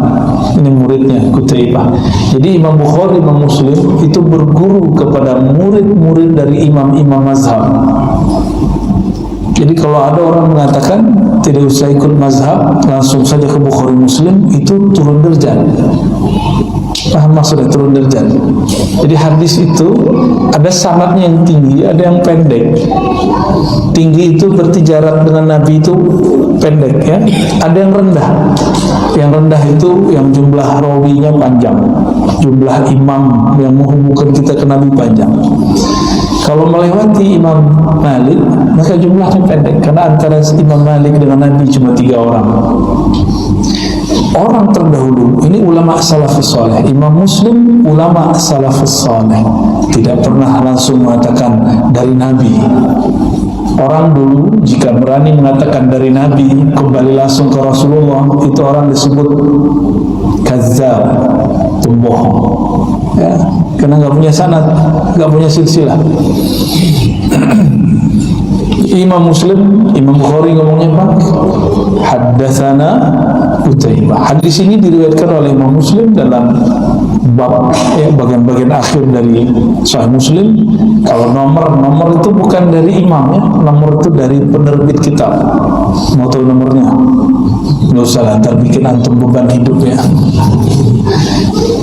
Ini muridnya Qutaibah. Jadi Imam Bukhari, Imam Muslim itu berguru kepada murid-murid dari imam-imam mazhab. Jadi kalau ada orang mengatakan tidak usah ikut mazhab, langsung saja ke Bukhari Muslim, itu turun derajat. Paham maksudnya turun derajat? Jadi hadis itu ada sanadnya yang tinggi, ada yang pendek. Tinggi itu berarti jarak dengan Nabi itu pendek ya. Ada yang rendah. Yang rendah itu yang jumlah rawinya panjang, jumlah imam yang menghubungkan kita ke Nabi panjang. Kalau melewati Imam Malik, maka jumlahnya pendek. Karena antara Imam Malik dengan Nabi cuma 3 orang. Orang terdahulu, ini ulama salafus saleh. Imam Muslim, ulama salafus saleh. Tidak pernah langsung mengatakan dari Nabi. Orang dulu jika berani mengatakan dari Nabi, kembali langsung ke Rasulullah, itu orang disebut kazzab, pembohong. Ya, karena nggak punya sanad, nggak punya silsilah. Imam Muslim, Imam Bukhari ngomongnya apa? Haddatsana Qutaibah. Hadis ini diriwayatkan oleh Imam Muslim dalam bab bagian-bagian akhir dari Sahih Muslim. Kalau nomor itu bukan dari imam ya, nomor itu dari penerbit kitab. Mau tahu nomornya? Nggak usah lah, ntar bikin antum beban hidup ya.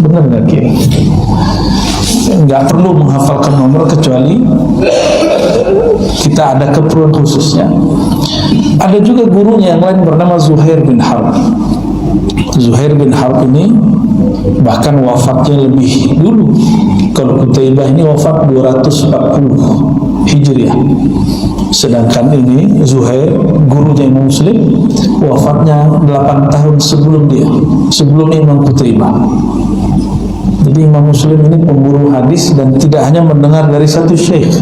Benar nggak Ki? Nggak perlu menghafalkan nomor kecuali kita ada keperluan khususnya. Ada juga gurunya yang lain bernama Zuhair bin Harb. Zuhair bin Harb ini bahkan wafatnya lebih dulu. Kalau Qutaibah ini wafat 240 Hijriah. Sedangkan ini Zuhair, gurunya Imam Muslim, wafatnya 8 tahun sebelum dia, sebelum Imam Qutaibah. Jadi Imam Muslim ini pemburu hadis dan tidak hanya mendengar dari satu syekh.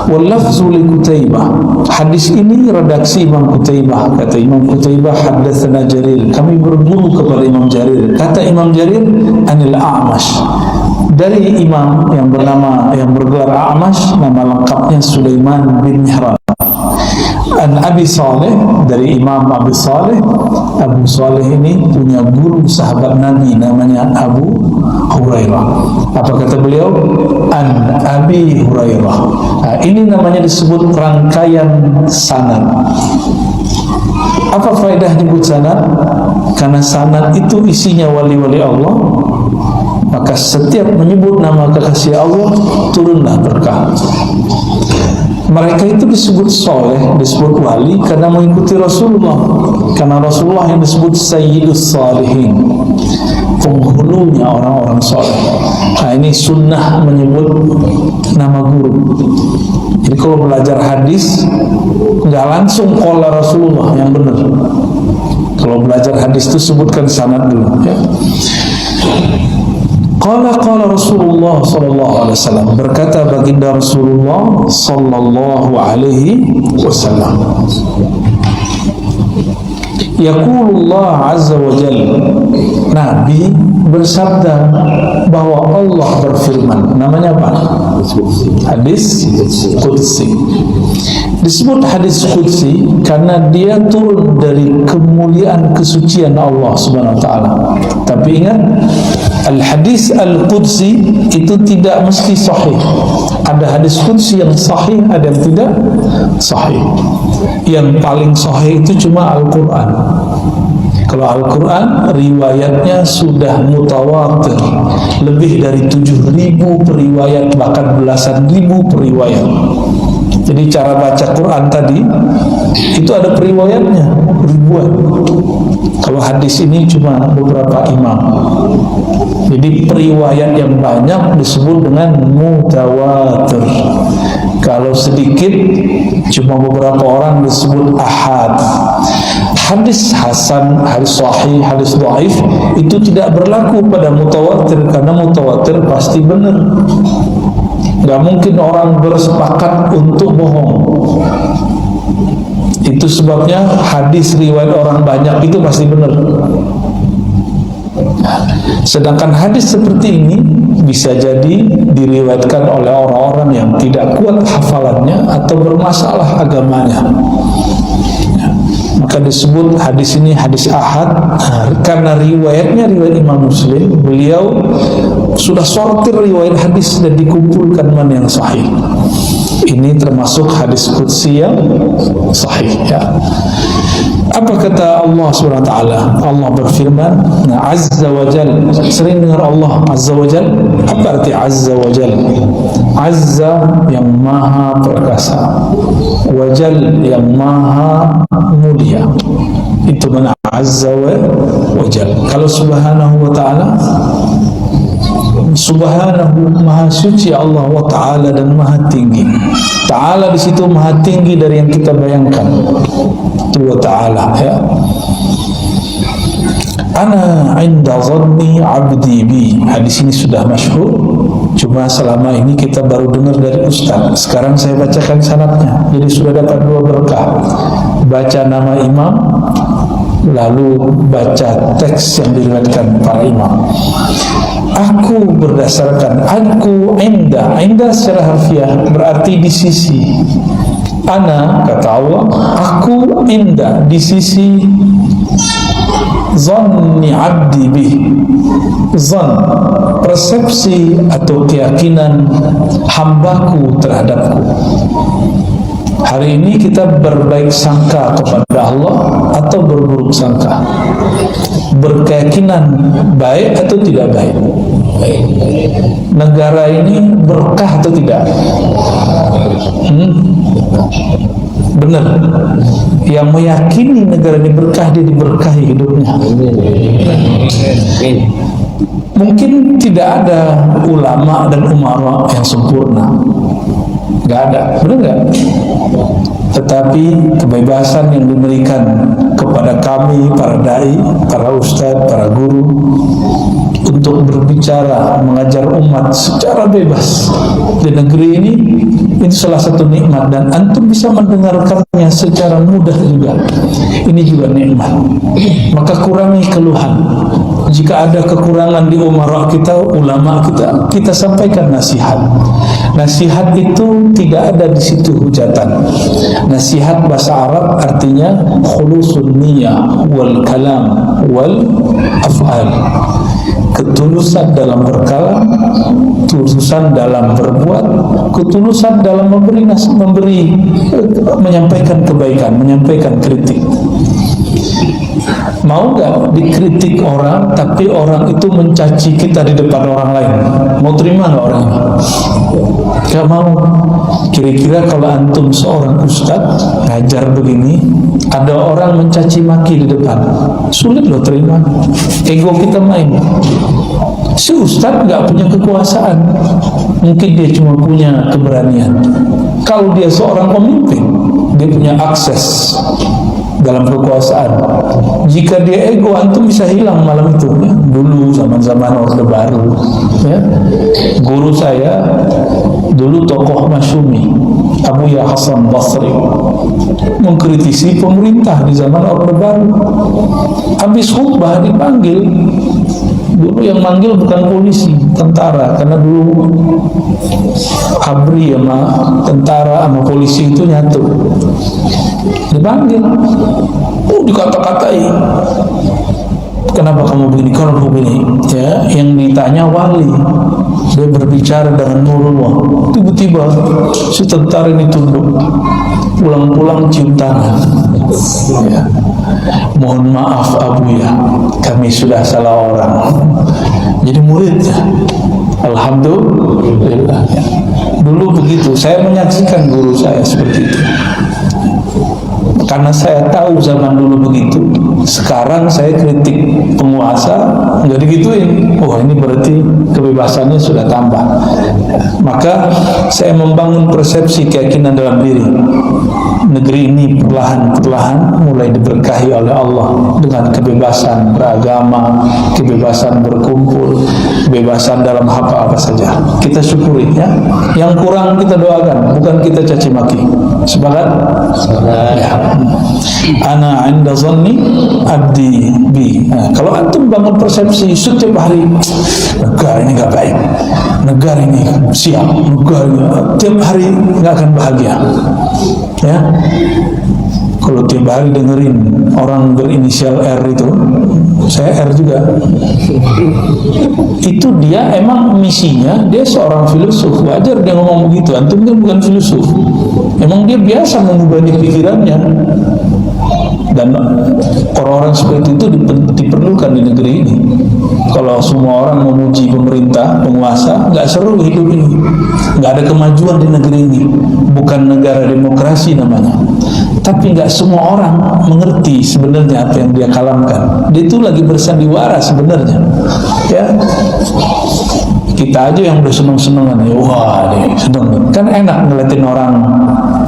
Wallafzu li Qutaibah. Hadis ini redaksi Imam Qutaibah. Kata Imam Qutaibah, haddatsana Jarir. Kami berguru kepada Imam Jarir. Kata Imam Jarir, anil A'mash. Dari imam yang bernama, yang bergelar A'mash, nama lengkapnya Sulaiman bin Mihran. An Abi Saleh, dari Imam Abi Saleh. Abu Saleh ini punya guru sahabat Nabi namanya Abu Hurairah. Apa kata beliau? An Abi Hurairah. Nah, ini namanya disebut rangkaian sanad. Apa faedah nyebut sanad? Karena sanad itu isinya wali-wali Allah, maka setiap menyebut nama kekasih Allah turunlah berkah. Mereka itu disebut soleh, disebut wali karena mengikuti Rasulullah. Karena Rasulullah yang disebut Sayyidus Salihin, penghulunya orang-orang soleh. Nah, ini sunnah menyebut nama guru. Jadi kalau belajar hadis nggak langsung qala Rasulullah yang benar. Kalau belajar hadis itu sebutkan sanad dulu, ya. Qala Rasulullah sallallahu alaihi wasallam, berkata baginda Rasulullah sallallahu alaihi wasallam, yaqulullah azza wa jalla, Nabi bersabda bahwa Allah berfirman. Namanya apa? Hadis Qudsi. Disebut hadis Qudsi karena dia turun dari kemuliaan kesucian Allah Subhanahu wa taala. Tapi ingat, al-hadis al-Qudsi itu tidak mesti sahih. Ada hadis Qudsi yang sahih, ada yang tidak sahih. Yang paling sahih itu cuma Al-Quran. Kalau Al-Quran riwayatnya sudah mutawatir, lebih dari 7.000 periwayat, bahkan belasan ribu periwayat. Jadi cara baca Quran tadi itu ada periwayatnya ribuan. Kalau hadis ini cuma beberapa imam. Jadi periwayat yang banyak disebut dengan mutawatir. Kalau sedikit cuma beberapa orang disebut ahad. Hadis hasan, hadis sahih, hadis dhaif itu tidak berlaku pada mutawatir, karena mutawatir pasti benar. Gak mungkin orang bersepakat untuk bohong. Itu sebabnya hadis riwayat orang banyak itu pasti benar. Sedangkan hadis seperti ini bisa jadi diriwayatkan oleh orang-orang yang tidak kuat hafalannya atau bermasalah agamanya. Maka disebut hadis ini hadis ahad, karena riwayatnya riwayat Imam Muslim. Beliau sudah sortir riwayat hadis dan dikumpulkan mana yang sahih. Ini termasuk hadis qudsi yang sahih, ya. Apa kata Allah SWT? Allah berfirman, Azza wa Jal. Sering dengar Allah Azza wa Jal. Apa arti Azza wa Jal? Azza yang maha perkasa, wa Jal yang maha mulia. Itu mana Azza wa Jal. Kalau Subhanahu wa ta'ala, Subhanahu maha suci Allah wa ta'ala dan maha tinggi. Ta'ala di situ maha tinggi dari yang kita bayangkan. Itu wa ta'ala, ya. Ana inda dhanni abdi bi. Hadis ini sudah masyhur, cuma selama ini kita baru dengar dari Ustaz. Sekarang saya bacakan sanadnya. Jadi sudah dapat dua berkah. Baca nama imam, lalu baca teks yang diriwayatkan para imam. Aku berdasarkan, aku inda secara harfiah berarti di sisi. Ana, kata Allah, aku inda di sisi zanni abdi bih. Zan, persepsi atau keyakinan hambaku terhadapku. Hari ini kita berbaik sangka kepada Allah atau berburuk sangka? Berkeyakinan baik atau tidak baik? Negara ini berkah atau tidak? Benar. Yang meyakini negara ini berkah, dia diberkahi hidupnya. Mungkin tidak ada ulama dan umara yang sempurna, nggak ada, benar nggak? Tetapi kebebasan yang diberikan kepada kami, para dai, para ustadz, para guru, untuk berbicara, mengajar umat secara bebas di negeri ini, itu salah satu nikmat, dan antum bisa mendengarkannya secara mudah juga. Ini juga nikmat. Maka kurangi keluhan. Jika ada kekurangan di umara kita, ulama kita, kita sampaikan nasihat. Nasihat itu tidak ada di situ hujatan. Nasihat bahasa Arab artinya khulusun niyah wal kalam wal af'al. Ketulusan dalam berkalam, ketulusan dalam berbuat, ketulusan dalam menyampaikan kebaikan, menyampaikan kritik. Mau nggak dikritik orang, tapi orang itu mencaci kita di depan orang lain? Mau terima nggak orang? Gak mau. Kira-kira kalau antum seorang ustadz ngajar begini, ada orang mencaci maki di depan, sulit loh terima. Ego kita main. Si ustadz nggak punya kekuasaan, mungkin dia cuma punya keberanian. Kalau dia seorang pemimpin, dia punya akses dalam kekuasaan. Jika dia ego, antum bisa hilang malam itu ya. Dulu zaman-zaman Orde Baru ya. Guru saya dulu tokoh masyumi, Abuya Hasan Basri, mengkritisi pemerintah di zaman Orde Baru. Habis khutbah dipanggil. Dulu yang manggil bukan polisi, tentara, karena dulu ABRI sama tentara sama polisi itu nyatu. Dipanggil, dikata-katai. Kenapa kamu begini? Kalau begini, ya, yang ditanya wali, dia berbicara dengan nurullah. Tiba-tiba si tentara ini tunduk, pulang-pulang cium tangan. Ya. Mohon maaf Abuya, kami sudah salah orang. Jadi muridnya, alhamdulillah. Ya. Dulu begitu, saya menyaksikan guru saya seperti itu. Karena saya tahu zaman dulu begitu. Sekarang saya kritik penguasa, nggak digituin. Oh, ini berarti kebebasannya sudah tambah. Maka saya membangun persepsi keyakinan dalam diri. Negeri ini perlahan-perlahan mulai diberkahi oleh Allah dengan kebebasan beragama, kebebasan berkumpul, kebebasan dalam apa-apa saja. Kita syukuri ya. Yang kurang kita doakan, bukan kita caci maki. Sepakat? Ya. Ana 'inda zanni abdi bi. Nah, kalau antum bangun persepsi setiap hari, negara ini nggak baik, negara ini siap, negara ini, tiap hari nggak akan bahagia. Ya, kalau tiap hari dengerin orang berinisial R itu, saya R juga, itu dia emang misinya, dia seorang filosof, wajar dia ngomong begitu. Antum kan bukan filosof, emang dia biasa mengubah pikirannya. Dan orang-orang seperti itu diperlukan di negeri ini. Kalau semua orang memuji pemerintah, penguasa, nggak seru hidup ini, nggak ada kemajuan di negeri ini. Bukan negara demokrasi namanya. Tapi nggak semua orang mengerti sebenarnya apa yang dia kalamkan. Dia itu lagi bersandiwara sebenarnya. Ya, kita aja yang udah seneng-senengan ya, wah nih seneng. Kan enak ngeliatin orang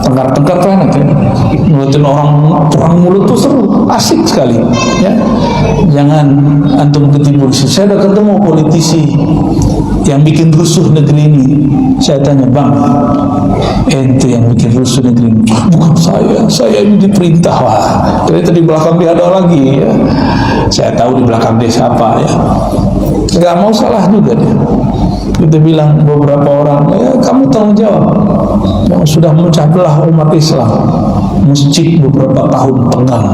tengkar-tengkar tuh enak ya. Ngeliatin orang perang mulut tuh seru, asik sekali ya. Jangan antum ketipu. Saya udah ketemu politisi yang bikin rusuh negeri ini. Saya tanya, bang, ente yang bikin rusuh negeri ini? Bukan saya ini diperintah. Wah, ternyata di belakang dia ada lagi ya. Saya tahu di belakang dia siapa ya. Gak mau salah juga dia. Kita bilang beberapa orang, ya kamu tanggung jawab yang sudah memecah belah umat Islam, masjid beberapa tahun pegang.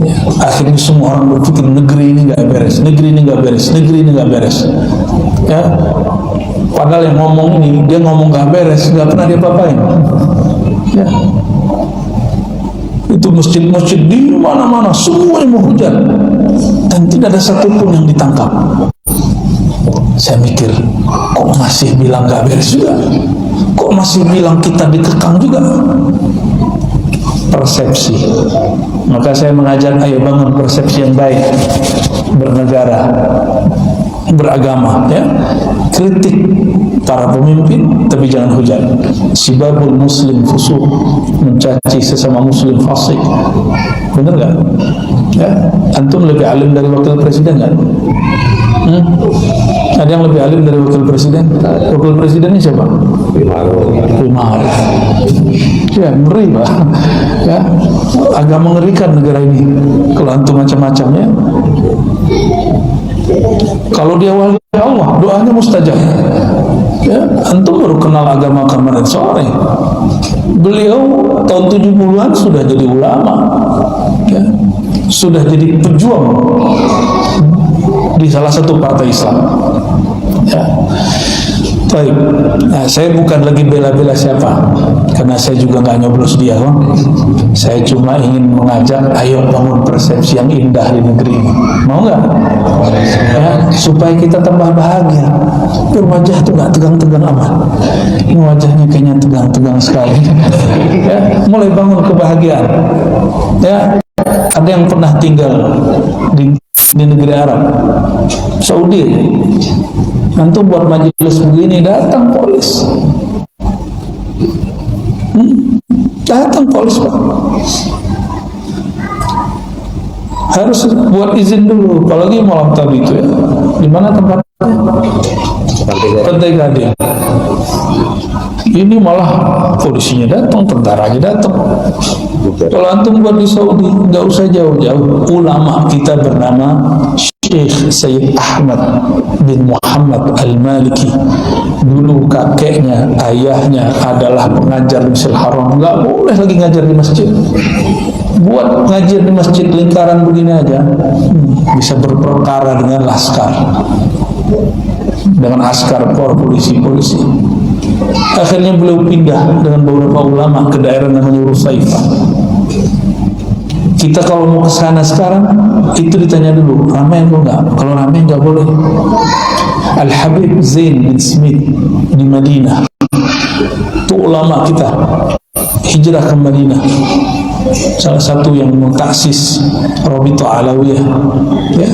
Ya, akhirnya semua orang berpikir negeri ini nggak beres, negeri ini nggak beres, negeri ini nggak beres. Ya, padahal yang ngomong ini dia ngomong nggak beres, nggak pernah dia papain. Ya, itu masjid-masjid di mana-mana semuanya menghujat dan tidak ada satupun yang ditangkap. Saya mikir, kok masih bilang gak beres juga? Kok masih bilang kita dikekang juga? Persepsi. Maka saya mengajak, ayo bangun persepsi yang baik, bernegara, beragama ya. Kritik para pemimpin, tapi jangan hujat. Sibabul muslim fusuq, mencaci sesama muslim fasik. Benar gak? Ya, antum lebih alim dari wakil presiden kan? Ada yang lebih alim dari wakil presiden? Wakil presidennya siapa? Umar. Ya, ngeri Pak. Ya, agak mengerikan negara ini kalau antum macam-macam ya. Kalau dia wali Allah, doanya mustajab. Ya, antum baru kenal agama kemarin sore. Beliau tahun 70-an sudah jadi ulama. Ya, sudah jadi pejuang di salah satu partai Islam. Ya. Baik. Nah, saya bukan lagi bela-bela siapa, karena saya juga nggak nyoblos dia kan. Saya cuma ingin mengajak, ayo bangun persepsi yang indah di negeri ini. Mau nggak? Ya, supaya kita tambah bahagia. Berwajah tuh nggak tegang-tegang amat. Ini wajahnya kayaknya tegang-tegang sekali. Ya, mulai bangun kebahagiaan. Ya, ada yang pernah tinggal di negeri Arab, Saudi. Antum buat majelis begini datang polis. Datang polis, Pak. Harus buat izin dulu, apalagi malam tadi itu ya. Di mana tempatnya? Pantai Gading. Ini malah polisinya datang, tentaranya datang. Kalau antum buat di Saudi, nggak usah jauh-jauh. Ulama kita bernama Syekh Sayyid Ahmad bin Muhammad Al-Maliki. Dulu kakeknya, ayahnya adalah pengajar di Masjidil Haram. Nggak boleh lagi ngajar di masjid. Buat ngajar di masjid lingkaran begini aja, bisa berperkara dengan laskar, dengan askar polisi. Akhirnya beliau pindah dengan beberapa ulama ke daerah namanya Rusaifa. Kita kalau mau ke sana sekarang itu ditanya dulu, ramai atau enggak? Kalau ramai enggak boleh. Al-Habib Zain bin Smith di Madinah, itu ulama kita, hijrah ke Madinah, salah satu yang mentaksis Rabithah Alawiyah. Ya,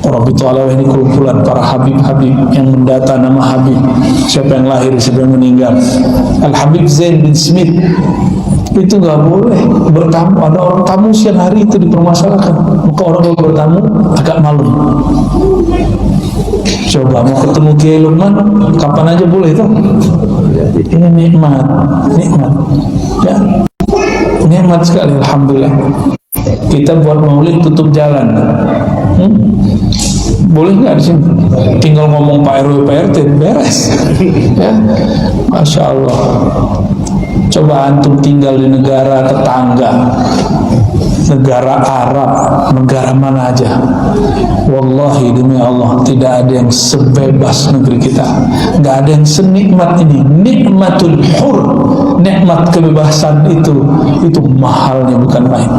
Rabithah Alawiyah ini kumpulan para habib-habib yang mendata nama habib, siapa yang lahir, siapa yang meninggal. Al-Habib Zain bin Smith itu nggak boleh bertamu. Ada orang tamu siang hari itu dipermasalahkan, maka orang kalau bertamu agak malu. Coba mau ketemu Kiai Lukman kapan aja boleh itu. Ini nikmat ya, nikmat sekali, alhamdulillah. Kita buat maulid tutup jalan. Boleh nggak di sini? Tinggal ngomong Pak RW Pak RT beres. Ya, Masya Allah. Coba antum tinggal di negara tetangga, negara Arab, negara mana aja. Wallahi demi Allah, tidak ada yang sebebas negeri kita. Nggak ada yang senikmat ini. Nikmatul hur, nikmat kebebasan itu mahalnya bukan main.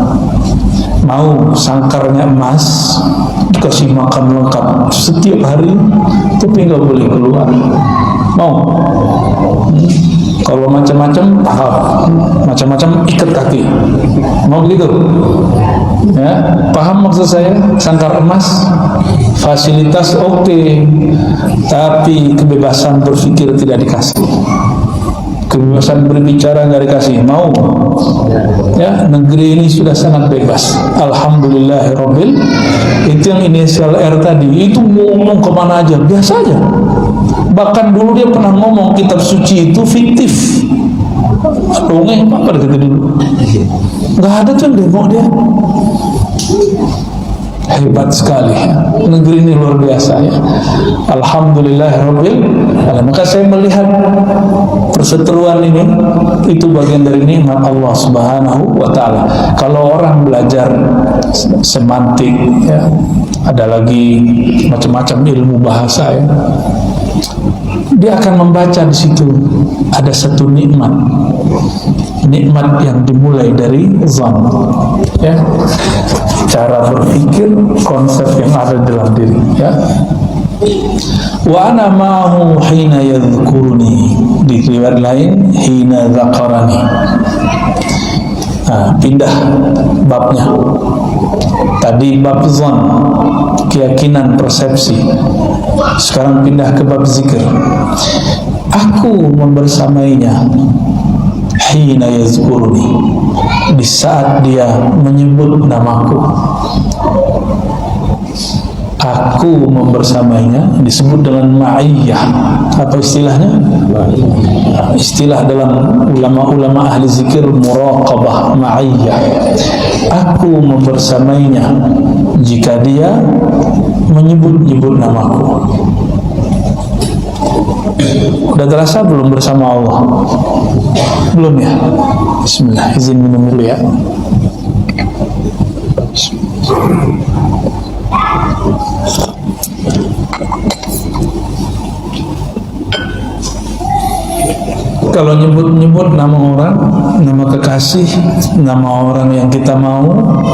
Mau sangkarnya emas, dikasih makan lengkap setiap hari, tapi nggak boleh keluar. Mau? Kalau macam-macam, macam-macam ikat kaki. Mau begitu? Ya, paham maksud saya? Sangkar emas, fasilitas oke, tapi kebebasan berpikir tidak dikasih. Kebebasan berbicara nggak dikasih. Mau? Ya, negeri ini sudah sangat bebas. Alhamdulillahirabbil. Itu yang inisial R tadi, itu ngomong kemana aja, biasa aja. Bahkan dulu dia pernah ngomong kitab suci itu fiktif. Dongeng apa kata dulu? Nggak ada tuh yang demo dia. Hebat sekali ya. Negeri ini luar biasa ya. Alhamdulillahirabbil alamin. Maka saya melihat perseteruan ini itu bagian dari nikmat Allah Subhanahu wa taala. Kalau orang belajar semantik ya, ada lagi macam-macam ilmu bahasa ya, dia akan membaca di situ ada satu nikmat yang dimulai dari zan, ya, cara berpikir, konsep yang ada dalam diri, ya. Wa ana ma'ahu hina yadhkuruni, di riwayat lain hina dzakarani. Nah, pindah babnya. Tadi bab zan, keyakinan, persepsi. Sekarang pindah ke bab zikir. Aku membersamainya hina yazkuruni, di saat dia menyebut namaku. Aku membersamainya disebut dengan ma'iyah. Apa istilahnya? Istilah dalam ulama-ulama ahli zikir muraqabah, ma'iyah. Aku membersamainya jika dia menyebut-nyebut namaku. Udah terasa belum bersama Allah? Belum ya? Bismillah, izin minum dulu ya. Kalau nyebut-nyebut nama orang, nama kekasih, nama orang yang kita mau,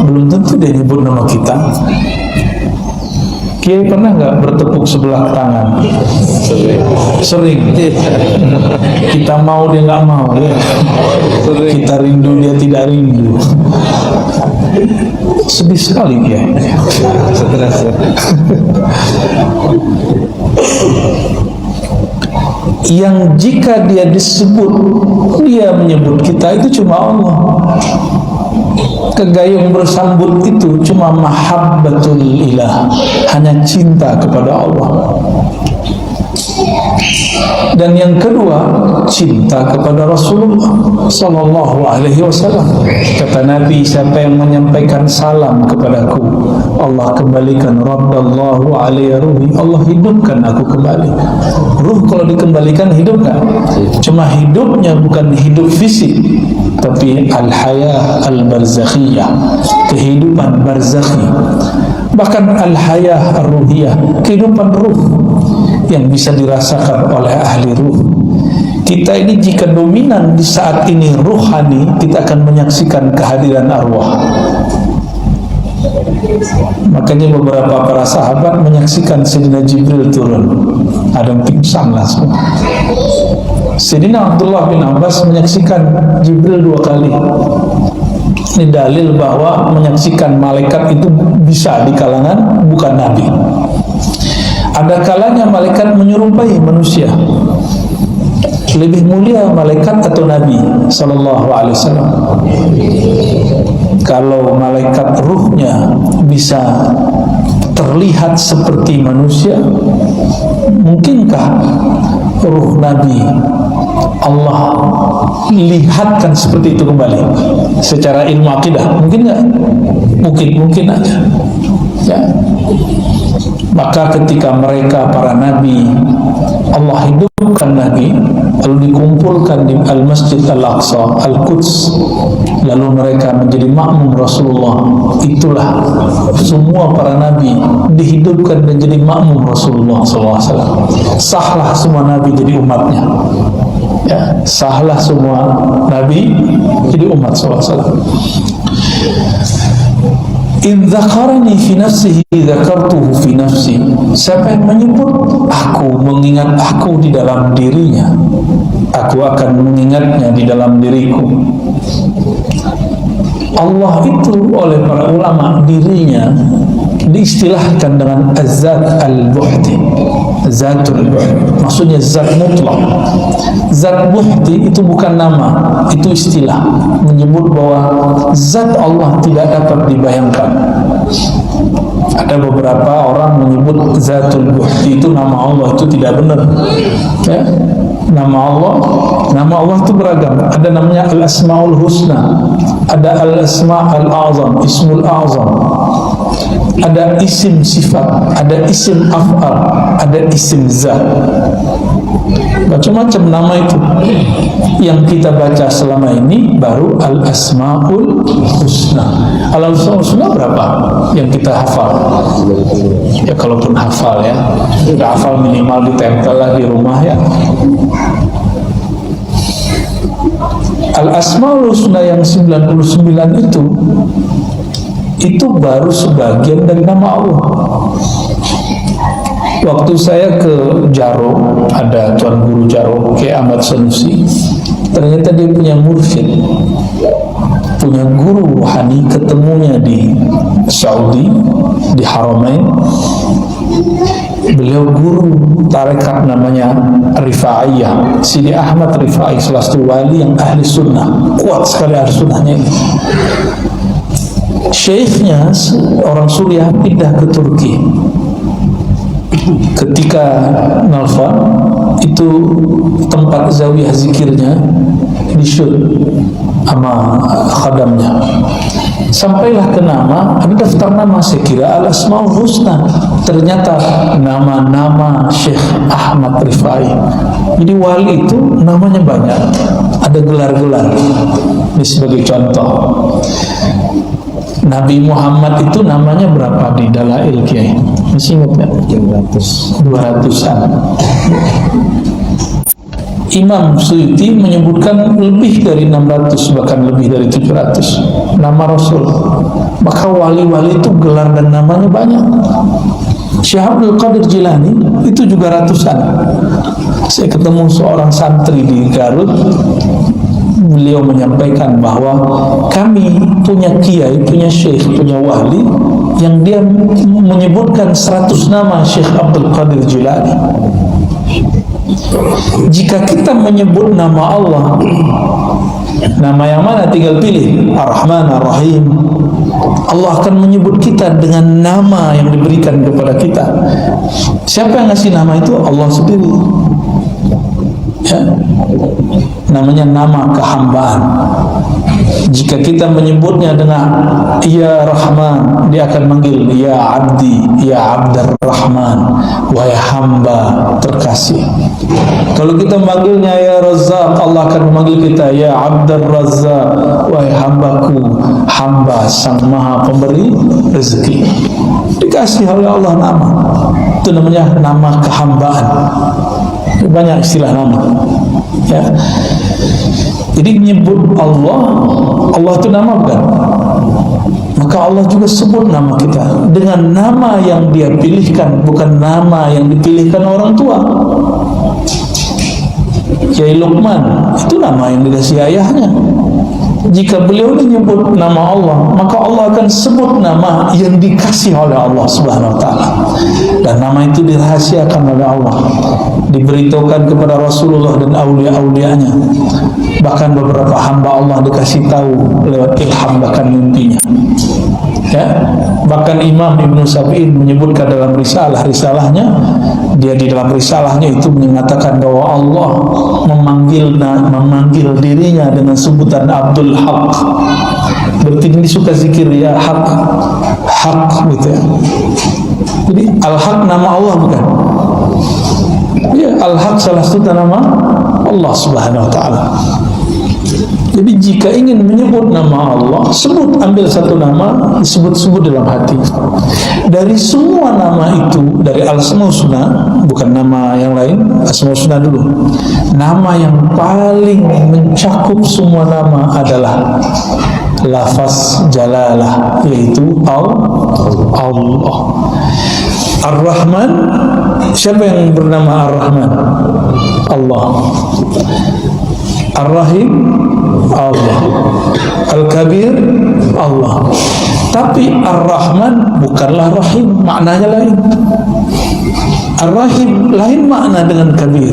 belum tentu dia nyebut nama kita. Kiai pernah nggak bertepuk sebelah tangan? Sering. Kita mau dia nggak mau, ya. Kita rindu dia tidak rindu. Sedih sekali Kiai. Yang jika dia disebut, dia menyebut kita, itu cuma Allah. Kegayung bersambut itu cuma mahabbatul ilah, hanya cinta kepada Allah. Dan yang kedua, cinta kepada Rasulullah sallallahu alaihi wasallam. Kata Nabi, siapa yang menyampaikan salam kepadaku, Allah kembalikan raddallahu alaihi ruhi, Allah hidupkan aku kembali. Ruh kalau dikembalikan hidup kan? Cuma hidupnya bukan hidup fisik, tapi al-hayah al-barzakhiyah, kehidupan barzakhi. Bahkan al-hayah ar-ruhiyah, kehidupan ruh yang bisa dirasakan oleh ahli ruh. Kita ini jika dominan di saat ini ruhani, kita akan menyaksikan kehadiran arwah. Makanya beberapa para sahabat menyaksikan Sayyidina Jibril turun, ada yang pingsan langsung. Sayyidina Abdullah bin Abbas menyaksikan Jibril 2 kali. Ini dalil bahwa menyaksikan malaikat itu bisa di kalangan bukan nabi. Ada kalanya malaikat menyerupai manusia. Lebih mulia malaikat atau nabi sallallahu alaihi wasallam? Kalau malaikat ruhnya bisa terlihat seperti manusia, mungkinkah ruh nabi Allah lihatkan seperti itu kembali secara ilmu akidah? Mungkin nggak? Mungkin aja ya. Maka ketika mereka para nabi Allah hidupkan nabi, lalu dikumpulkan di Al-Masjid Al-Aqsa, Al-Quds, lalu mereka menjadi makmum Rasulullah, itulah semua para nabi dihidupkan dan jadi makmum Rasulullah SAW. Sahlah semua nabi jadi umatnya ya, sahlah semua nabi jadi umat SAW. In dzakarani fi nafsihi dzakartuhu fi nafsi. Siapa yang menyebut aku, mengingat aku di dalam dirinya, aku akan mengingatnya di dalam diriku. Allah itu oleh para ulama dirinya diistilahkan dengan az-zat al-buhti, zatul buhti, maksudnya zat mutlak. Zat buhti itu bukan nama, itu istilah menyebut bahwa zat Allah tidak dapat dibayangkan. Ada beberapa orang menyebut zatul buhti itu nama Allah, itu tidak benar ya. Nama Allah itu beragam. Ada namanya al-asmaul husna, ada al-asma al-azam, ismul azam, ada isim sifat, ada isim af'al, ada isim zat. Macam-macam nama itu. Yang kita baca selama ini baru al-asmaul husna. Al-asmaul husna berapa yang kita hafal? Ya kalaupun hafal ya, udah hafal minimal ditempel lah di rumah ya. Al-asmaul husna yang 99 itu baru sebagian dari nama Allah. Waktu saya ke Jaro, ada Tuan Guru Jaro, Kiai Ahmad Sanusi, ternyata dia punya mursyid, punya guru rohani, ketemunya di Saudi, di Haramain. Beliau guru tarekat namanya Rifaiyah, Sidi Ahmad Rifai, salah satu wali yang ahli sunnah, kuat sekali ahli sunnahnya ini. Syekhnya orang Suriah pindah ke Turki. Ketika nelfon, itu tempat zawiyah zikirnya di-shoot sama khadamnya. Sampailah ke nama, ada daftar nama, saya kira al-asmaul husna, ternyata nama-nama Syekh Ahmad Rifai. Jadi wali itu namanya banyak, ada gelar-gelar. Ini sebagai contoh, Nabi Muhammad itu namanya berapa di Dalail Kiai? Masih ingat nggak? 200-an. Imam Suyuti menyebutkan lebih dari 600, bahkan lebih dari 700 nama Rasul. Maka wali-wali itu gelar dan namanya banyak. Syekh Abdul Qadir Jilani itu juga ratusan. Saya ketemu seorang santri di Garut, beliau menyampaikan bahwa kami punya kiai, punya syekh, punya wali yang dia menyebutkan 100 nama Syekh Abdul Qadir Jilani. Jika kita menyebut nama Allah, nama yang mana tinggal pilih, Ar-Rahman, Ar-Rahim, Allah akan menyebut kita dengan nama yang diberikan kepada kita. Siapa yang ngasih nama itu? Allah sendiri, ya. Namanya nama kehambaan. Jika kita menyebutnya dengan Ya Rahman, dia akan manggil Ya Abdi, Ya Abdur Rahman, wahai hamba terkasih. Kalau kita memanggilnya Ya Razzaq, Allah akan memanggil kita Ya Abdur Razzaq, wahai hambaku, hamba sang maha pemberi rezeki. Dikasih oleh Allah nama, itu namanya nama kehambaan. Banyak istilah nama, ya. Jadi menyebut Allah, Allah itu nama bukan? Maka Allah juga sebut nama kita dengan nama yang dia pilihkan, bukan nama yang dipilihkan orang tua. Kiai Luqman itu nama yang dikasih ayahnya. Jika beliau menyebut nama Allah, maka Allah akan sebut nama yang dikasih oleh Allah Subhanahu wa taala. Dan nama itu dirahasiakan oleh Allah, diberitahukan kepada Rasulullah dan aulia-aulianya. Bahkan beberapa hamba Allah dikasih tahu lewat ilham, bahkan mimpinya, ya. Bahkan Imam Ibnu Sab'in menyebutkan dalam risalahnya, dia di dalam risalahnya itu mengatakan bahwa Allah memanggil dirinya dengan sebutan Abdul Haq. Berarti ini suka zikir, ya Haq, Haq gitu ya. Jadi Al-Haq nama Allah bukan? Ya, Al-Haq salah satu nama Allah Subhanahu wa taala. Jadi jika ingin menyebut nama Allah, ambil satu nama, disebut-sebut dalam hati. Dari semua nama itu, dari Al-Asmaul Husna, bukan nama yang lain, Asmaul Husna dulu. Nama yang paling mencakup semua nama adalah lafaz jalalah, yaitu Allah. Ar-Rahman, siapa yang bernama Ar-Rahman? Allah. Ar-Rahim, Allah. Al-Kabir, Allah. Tapi Ar-Rahman bukanlah Rahim, maknanya lain. Ar-Rahim lain makna dengan Kabir.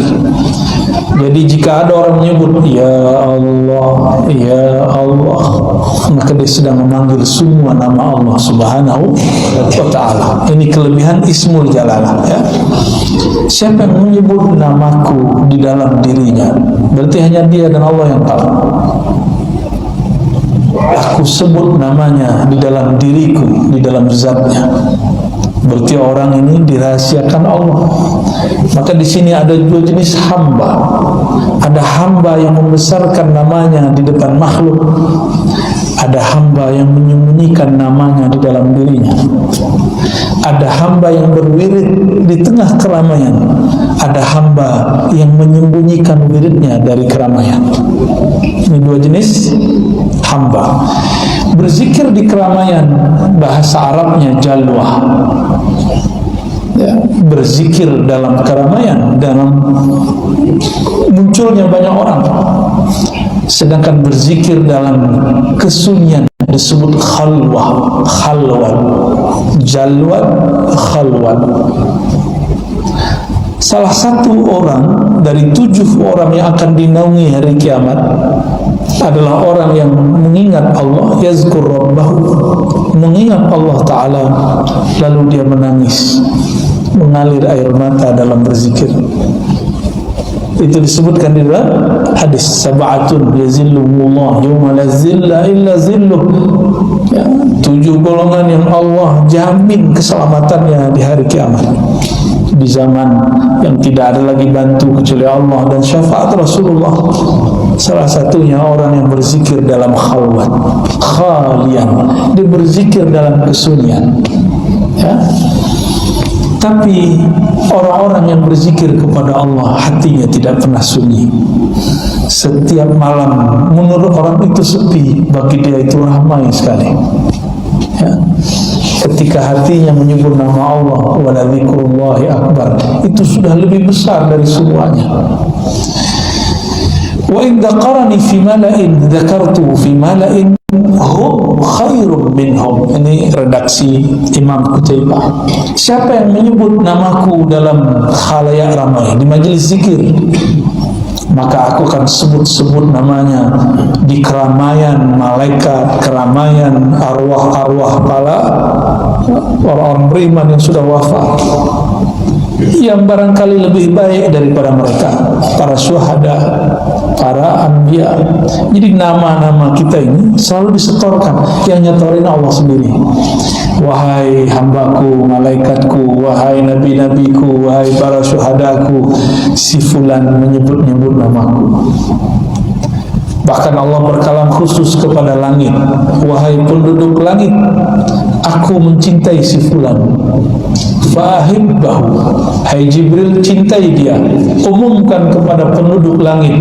Jadi jika ada orang menyebut Ya Allah, Ya Allah, maka dia sedang memanggil semua nama Allah Subhanahu wa ta'ala. Ini kelebihan Ismul Jalalah, ya. Siapa yang menyebut namaku di dalam dirinya, berarti hanya dia dan Allah yang tahu. Aku sebut namanya di dalam diriku, di dalam zatnya, berarti orang ini dirahasiakan Allah. Maka di sini ada dua jenis hamba. Ada hamba yang membesarkan namanya di depan makhluk, ada hamba yang menyembunyikan namanya di dalam dirinya. Ada hamba yang berwirid di tengah keramaian, ada hamba yang menyembunyikan wiridnya dari keramaian. Ini dua jenis hamba. Berzikir di keramaian, bahasa Arabnya jalwah, ya, berzikir dalam keramaian, dalam munculnya banyak orang. Sedangkan berzikir dalam kesunyian disebut khalwah, khalwat, jalwat, khalwat. Salah satu orang dari 7 orang yang akan dinaungi hari kiamat adalah orang yang mengingat Allah, yazkur rabbahu, mengingat Allah Ta'ala, lalu dia menangis, mengalir air mata dalam berzikir. Itu disebutkan di dalam hadis, sab'atun yazilluhumullah yawma la zilla illa zilluh, ya, 7 golongan yang Allah jamin keselamatannya di hari kiamat, di zaman yang tidak ada lagi bantu kecuali Allah dan syafaat Rasulullah. Salah satunya orang yang berzikir dalam khalwat, khalian, dia berzikir dalam kesunyian, ya. Tapi orang-orang yang berzikir kepada Allah hatinya tidak pernah sunyi. Setiap malam menurut orang itu sepi, bagi dia itu ramai sekali. Ya. Ketika hatinya menyebut nama Allah, wa dzikrullahi akbar, itu sudah lebih besar dari semuanya. Wa in dzaqarani fi mala'in dzakartuhu fi mala'in hum khairum minhum. Ini redaksi Imam Qutaibah. Siapa yang menyebut namaku dalam khalayak ramai di majelis zikir, maka aku akan sebut-sebut namanya di keramaian malaikat, keramaian arwah-arwah para orang-orang beriman yang sudah wafat, yang barangkali lebih baik daripada mereka, para syuhada, para anbiya. Jadi nama-nama kita ini selalu disetorkan, yang nyetorin Allah sendiri. Wahai hambaku, malaikatku, wahai nabi-nabiku, wahai para syuhadaku, si fulan menyebut-nyebut namaku. Bahkan Allah berkalam khusus kepada langit, wahai penduduk langit, aku mencintai si fulan. Fahibbahu, hai Jibril, cintai dia. Umumkan kepada penduduk langit,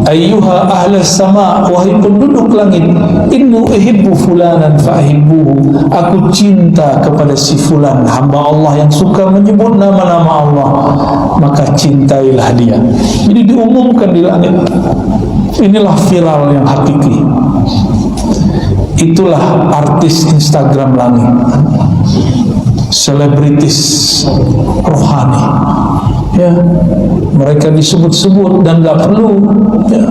ayyuha ahlas sama, wahai penduduk langit, innu uhibbu fulanan fahibbuhu, aku cinta kepada si fulan, hamba Allah yang suka menyebut nama-nama Allah, maka cintailah dia. Jadi diumumkan di langit. Inilah viral yang hakiki. Itulah artis Instagram langit, selebritis rohani, ya, mereka disebut-sebut dan gak perlu, ya.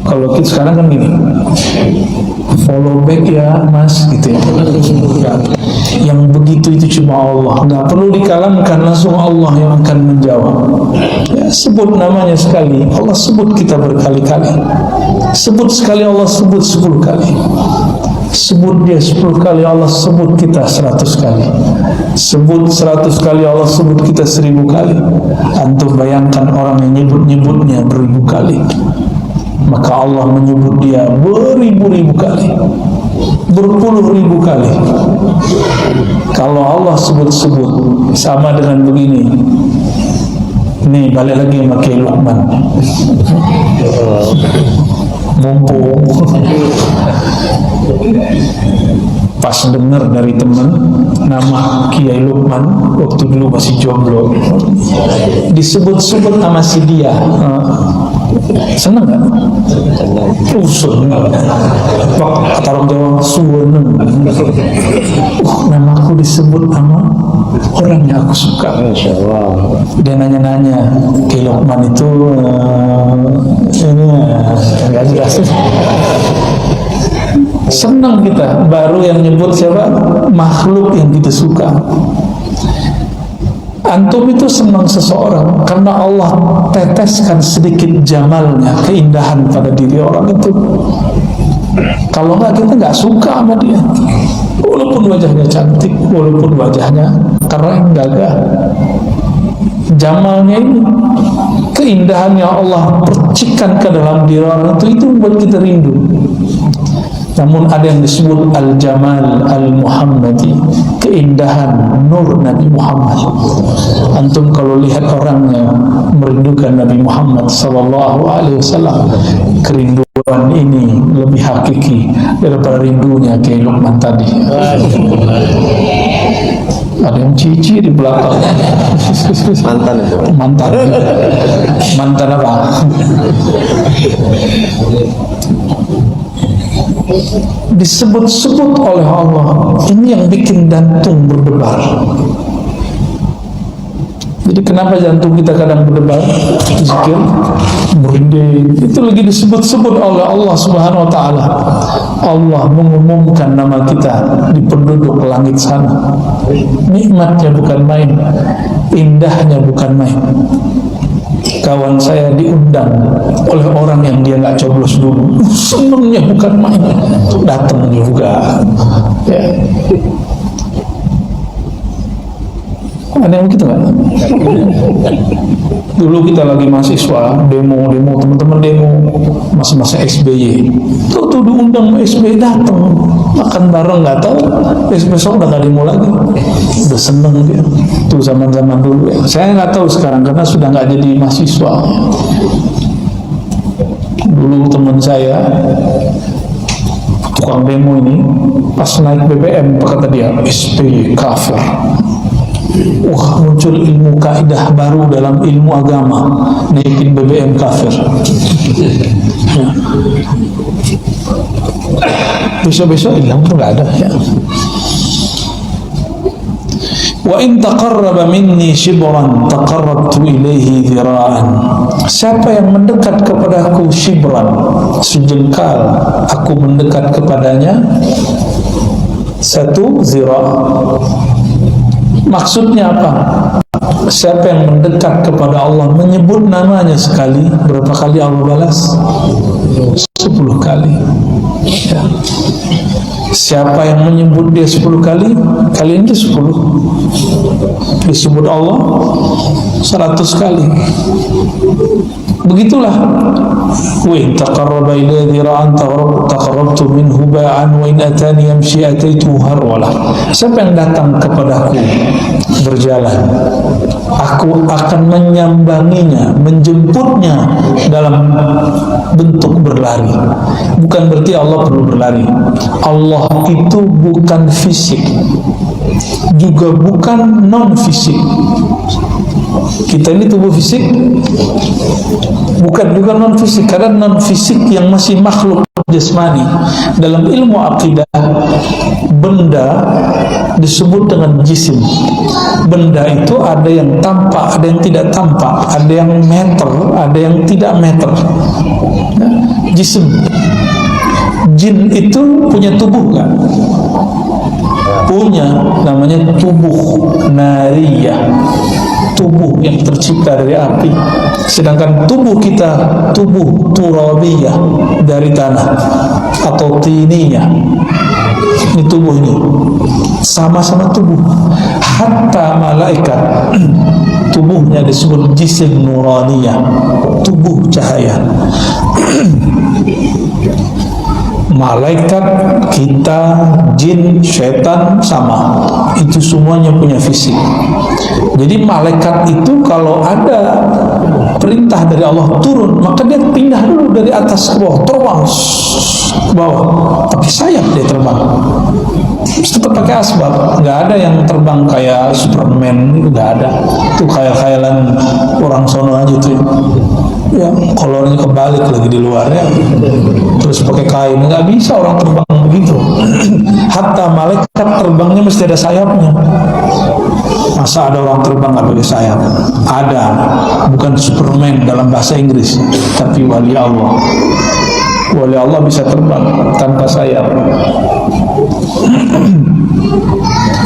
Kalau kita sekarang kan gini, follow back ya mas, gitu ya. Yang begitu itu cuma Allah, gak perlu dikalamkan, langsung Allah yang akan menjawab. Ya, sebut namanya sekali, Allah sebut kita berkali-kali. Sebut sekali, Allah sebut 10 kali. Sebut dia 10 kali, Allah sebut kita 100 kali. Sebut 100 kali, Allah sebut kita 1000 kali. Antum bayangkan orang yang nyebut-nyebutnya beribu kali, maka Allah menyebut dia beribu-ribu kali, berpuluh-ribu kali. Kalau Allah sebut-sebut sama dengan begini. Nih balik lagi pakai Luqman. Mumpung pas dengar dari teman nama Kiai Luqman waktu dulu masih jomblo, disebut-sebut nama si dia, seneng gak? Seneng. Pak taruh jawab suweneng. Namaku disebut nama orang yang aku suka. Dia nanya-nanya, Kiai Luqman itu ini nggak jelas. Senang kita, baru yang nyebut siapa? Makhluk yang kita suka. Antum itu senang seseorang karena Allah teteskan sedikit jamalnya, keindahan pada diri orang itu. Kalau enggak, kita enggak suka sama dia, walaupun wajahnya cantik, walaupun wajahnya keren, gagah. Jamalnya ini, keindahannya Allah percikan ke dalam diri orang itu membuat kita rindu. Namun ada yang disebut al-jamal al-muhammadi, keindahan nur Nabi Muhammad. Antum kalau lihat orangnya merindukan Nabi Muhammad sallallahu alaihi wasallam, kerinduan ini lebih hakiki daripada rindunya Kiai Luqman tadi. Ada yang cici di belakang. Mantan itu. Mantan apa? Disebut-sebut oleh Allah, ini yang bikin jantung berdebar. Jadi kenapa jantung kita kadang berdebar? Zikir, merinding, itu lagi disebut-sebut oleh Allah Subhanahu wa Ta'ala. Allah mengumumkan nama kita di penduduk langit sana. Nikmatnya bukan main, indahnya bukan main. Kawan saya diundang oleh orang yang dia nggak coblos dulu, senangnya bukan main, datang juga. Ya. Ada yang begitu nggak? Dulu kita lagi mahasiswa, demo teman-teman demo masa-masa SBY. Tuh diundang SBY, datang makan bareng, nggak tahu besok udah nggak demo lagi. Udah seneng dia. Tuh zaman dulu ya. Saya nggak tahu sekarang karena sudah nggak jadi mahasiswa. Dulu teman saya tukang demo ini pas naik BBM kata dia SBY kafir. Wah, muncul ilmu kaidah baru dalam ilmu agama, naikin BBM kafir. Ya. Besok-besok hilang tuh nggak ada ya. Wa in taqarraba minni shibran taqarrabtu ilaihi dhira'an. Siapa yang mendekat kepadaku shibran, sejengkal, aku mendekat kepadanya satu zira'. Maksudnya apa? Siapa yang mendekat kepada Allah, menyebut namanya sekali, berapa kali Allah balas? 10 kali ya. Siapa yang menyebut dia 10 kali, kali ini 10. Disebut Allah 100 kali. Begitulah. Wa in taqarraba ilayya dhira'an taqarrabtu minhu ba'an wa in atani yamshi ataitu harwala. Siapa yang datang kepadaku berjalan, aku akan menyambanginya, menjemputnya dalam bentuk berlari. Bukan berarti Allah perlu berlari. Allah itu bukan fisik, juga bukan non fisik. Kita ini tubuh fisik, bukan juga non fisik. Karena non fisik yang masih makhluk jasmani, dalam ilmu akidah benda disebut dengan jisim. Benda itu ada yang tampak, ada yang tidak tampak, ada yang meter, ada yang tidak meter. Nah, jisim. Jin itu punya tubuh kan? Punya, namanya tubuh nariyah, tubuh yang tercipta dari api. Sedangkan tubuh kita tubuh turabiyah, dari tanah atau tiniyah. Ini tubuh ini sama-sama tubuh. Hatta malaikat tubuhnya disebut jisim nuraniyah, tubuh cahaya. Malaikat, kita, jin, syaitan sama. Itu semuanya punya fisik. Jadi malaikat itu kalau ada perintah dari Allah turun, maka dia pindah dulu dari atas ke bawah, terbang ke bawah. Pakai sayap dia terbang. Tetap pakai asbab. Nggak ada yang terbang kayak Superman, nggak ada. Itu khayal-khayalan orang sono aja tuh. Ya, kolornya kebalik lagi di luar ya. Terus pakai kain, nggak bisa orang terbang begitu. Hatta malaikat terbangnya mesti ada sayapnya. Masa ada orang terbang nggak pakai sayap? Ada, bukan Superman dalam bahasa Inggris, tapi wali Allah. Wali Allah bisa terbang tanpa sayap.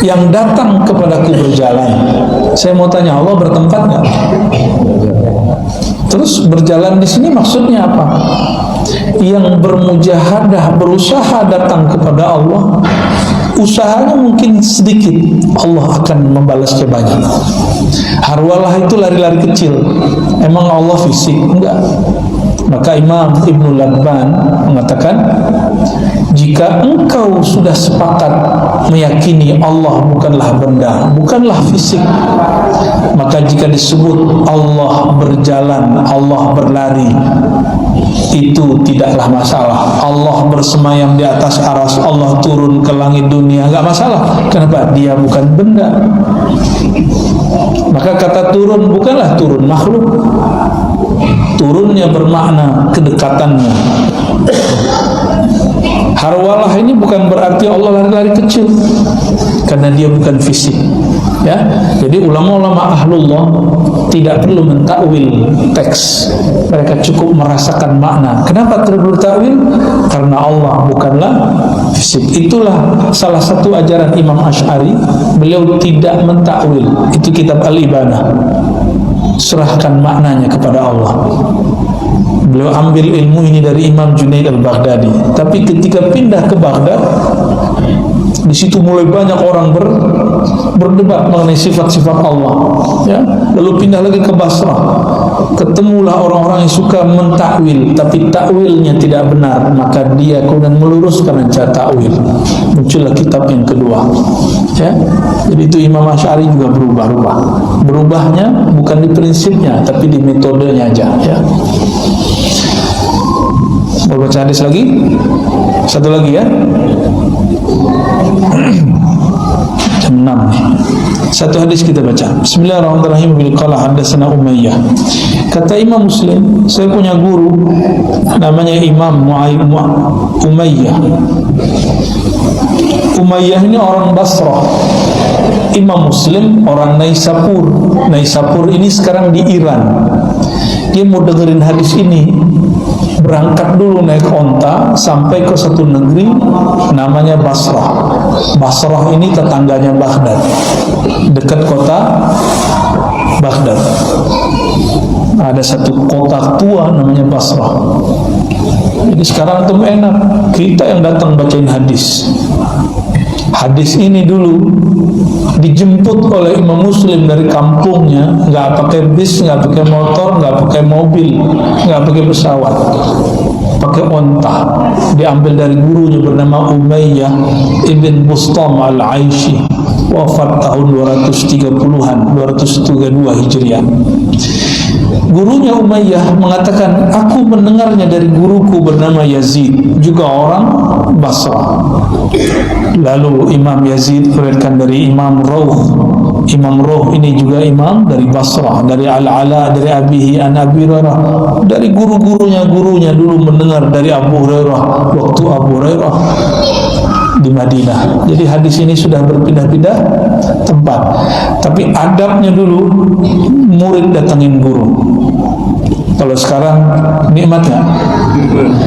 Yang datang kepadaku berjalan. Saya mau tanya, Allah bertempat nggak? Terus berjalan di sini maksudnya apa? Yang bermujahadah, berusaha datang kepada Allah, usahanya mungkin sedikit, Allah akan membalasnya banyak. Harwalah itu lari-lari kecil. Emang Allah fisik? Enggak. Maka Imam Ibnu Labban mengatakan, jika engkau sudah sepakat meyakini Allah bukanlah benda, bukanlah fisik, maka jika disebut Allah berjalan, Allah berlari, itu tidaklah masalah. Allah bersemayam di atas aras, Allah turun ke langit dunia, enggak masalah. Kenapa? Dia bukan benda. Maka kata turun bukanlah turun makhluk. Turunnya bermakna kedekatannya. Harwalah ini bukan berarti Allah lari-lari kecil, karena dia bukan fisik. Ya, jadi ulama-ulama ahlullah tidak perlu mentakwil teks, mereka cukup merasakan makna. Kenapa tidak perlu takwil? Karena Allah bukanlah fisik. Itulah salah satu ajaran Imam Asy'ari, beliau tidak mentakwil. Itu kitab Al-Ibanah, serahkan maknanya kepada Allah. Beliau ambil ilmu ini dari Imam Junaid al-Baghdadi. Tapi ketika pindah ke Baghdad, di situ mulai banyak orang berdebat mengenai sifat-sifat Allah. Ya, lalu pindah lagi ke Basrah, ketemulah orang-orang yang suka mentakwil, tapi takwilnya tidak benar. Maka dia kemudian meluruskan cara takwil. Muncullah kitab yang kedua. Ya, jadi itu Imam Asy'ari juga berubah-ubah. Berubahnya bukan di prinsipnya, tapi di metodenya aja. Ya. Mau baca hadis lagi? Satu lagi ya. Jam 6 nih. Satu hadis kita baca. Bismillahirrahmanirrahim. Qala hadatsana Umayyah. Kata Imam Muslim, saya punya guru namanya Imam Umayyah. Umayyah ini orang Basrah. Imam Muslim orang Naisapur. Naisapur ini sekarang di Iran. Dia mau dengerin hadis ini, berangkat dulu naik onta sampai ke satu negeri namanya Basrah. Basrah ini tetangganya Baghdad, dekat kota Baghdad. Ada satu kota tua namanya Basrah. Jadi sekarang tuh enak, kita yang datang bacain hadis. Hadis ini dulu dijemput oleh Imam Muslim dari kampungnya, nggak pakai bis, nggak pakai motor, nggak pakai mobil, nggak pakai pesawat, pakai onta. Diambil dari gurunya bernama Umayyah ibn Bustam al-Aishi, wafat tahun 230-an, 232 Hijriah. Gurunya Umayyah mengatakan, aku mendengarnya dari guruku bernama Yazid, juga orang Basrah. Lalu Imam Yazid meriwayatkan dari Imam Rawh. Imam Rawh ini juga imam dari Basrah, dari Al-Ala, dari Abihi an Abi Hurairah, dari gurunya dulu mendengar dari Abu Hurairah waktu Abu Hurairah di Madinah. Jadi hadis ini sudah berpindah-pindah tempat. Tapi adabnya dulu murid datangin guru. Kalau sekarang nikmatnya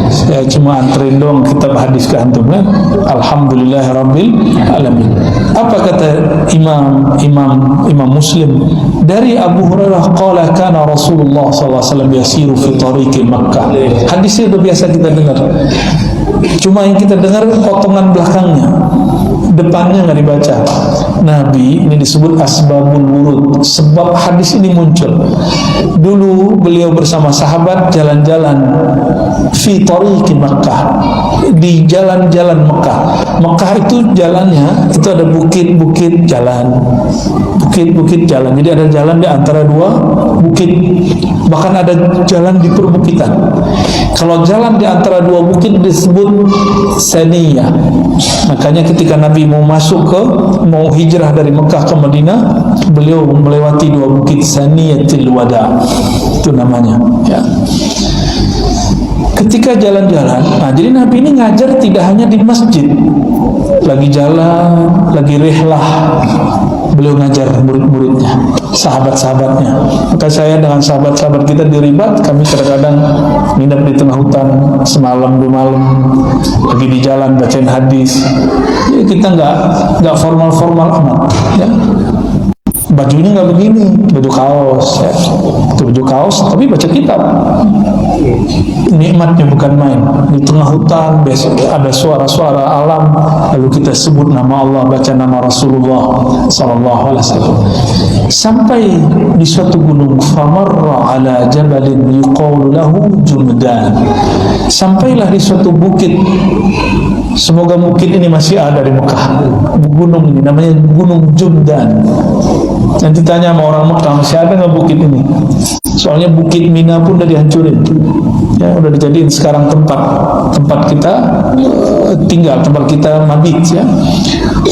saya cuma anterin doang kitab hadis ke antum kan. Alhamdulillahirabbil alamin. Apa kata Imam Muslim dari Abu Hurairah, qala kana Rasulullah sallallahu alaihi wasallam yasiru fi tariqi Makkah. Hadisnya itu biasa kita dengar. Cuma yang kita dengar potongan belakangnya, depannya nggak dibaca. Nabi ini disebut asbabul wurud, sebab hadis ini muncul. Dulu beliau bersama sahabat jalan-jalan fi tariqi Makkah, di jalan-jalan Mekah. Mekah itu jalannya itu ada bukit-bukit jalan, bukit-bukit jalan. Jadi ada jalan di antara dua bukit, bahkan ada jalan di perbukitan. Kalau jalan di antara dua bukit disebut saniyah. Makanya ketika Nabi mau hijrah dari Mekah ke Madinah, beliau melewati dua bukit, Saniyatul Wada itu namanya ya. Ketika jalan-jalan, nah jadi Nabi ini ngajar tidak hanya di masjid, lagi jalan, lagi rihlah, beliau ngajar murid-muridnya, sahabat-sahabatnya. Maka saya dengan sahabat-sahabat kita di Ribat, kami kadang-kadang nginep di tengah hutan semalam 2 malam, lagi di jalan bacain hadis. Jadi kita nggak formal-formal amat, ya. Bajunya nggak begini, baju kaos, ya. Itu baju kaos, tapi baca kitab. Nikmatnya bukan main. Di tengah hutan, besok ada suara-suara alam, lalu kita sebut nama Allah, baca nama Rasulullah sallallahu alaihi wasallam. Sampai di suatu gunung, famarra ala jabalin yuqalu lahu Jumdan. Sampailah di suatu bukit. Semoga bukit ini masih ada di Mekah. Gunung ini namanya Gunung Jumdan. Nanti tanya sama orang Mekah, masih ada nggak bukit ini? Soalnya bukit Mina pun udah dihancurin, ya udah dijadiin sekarang tempat kita tinggal, tempat kita mabit ya.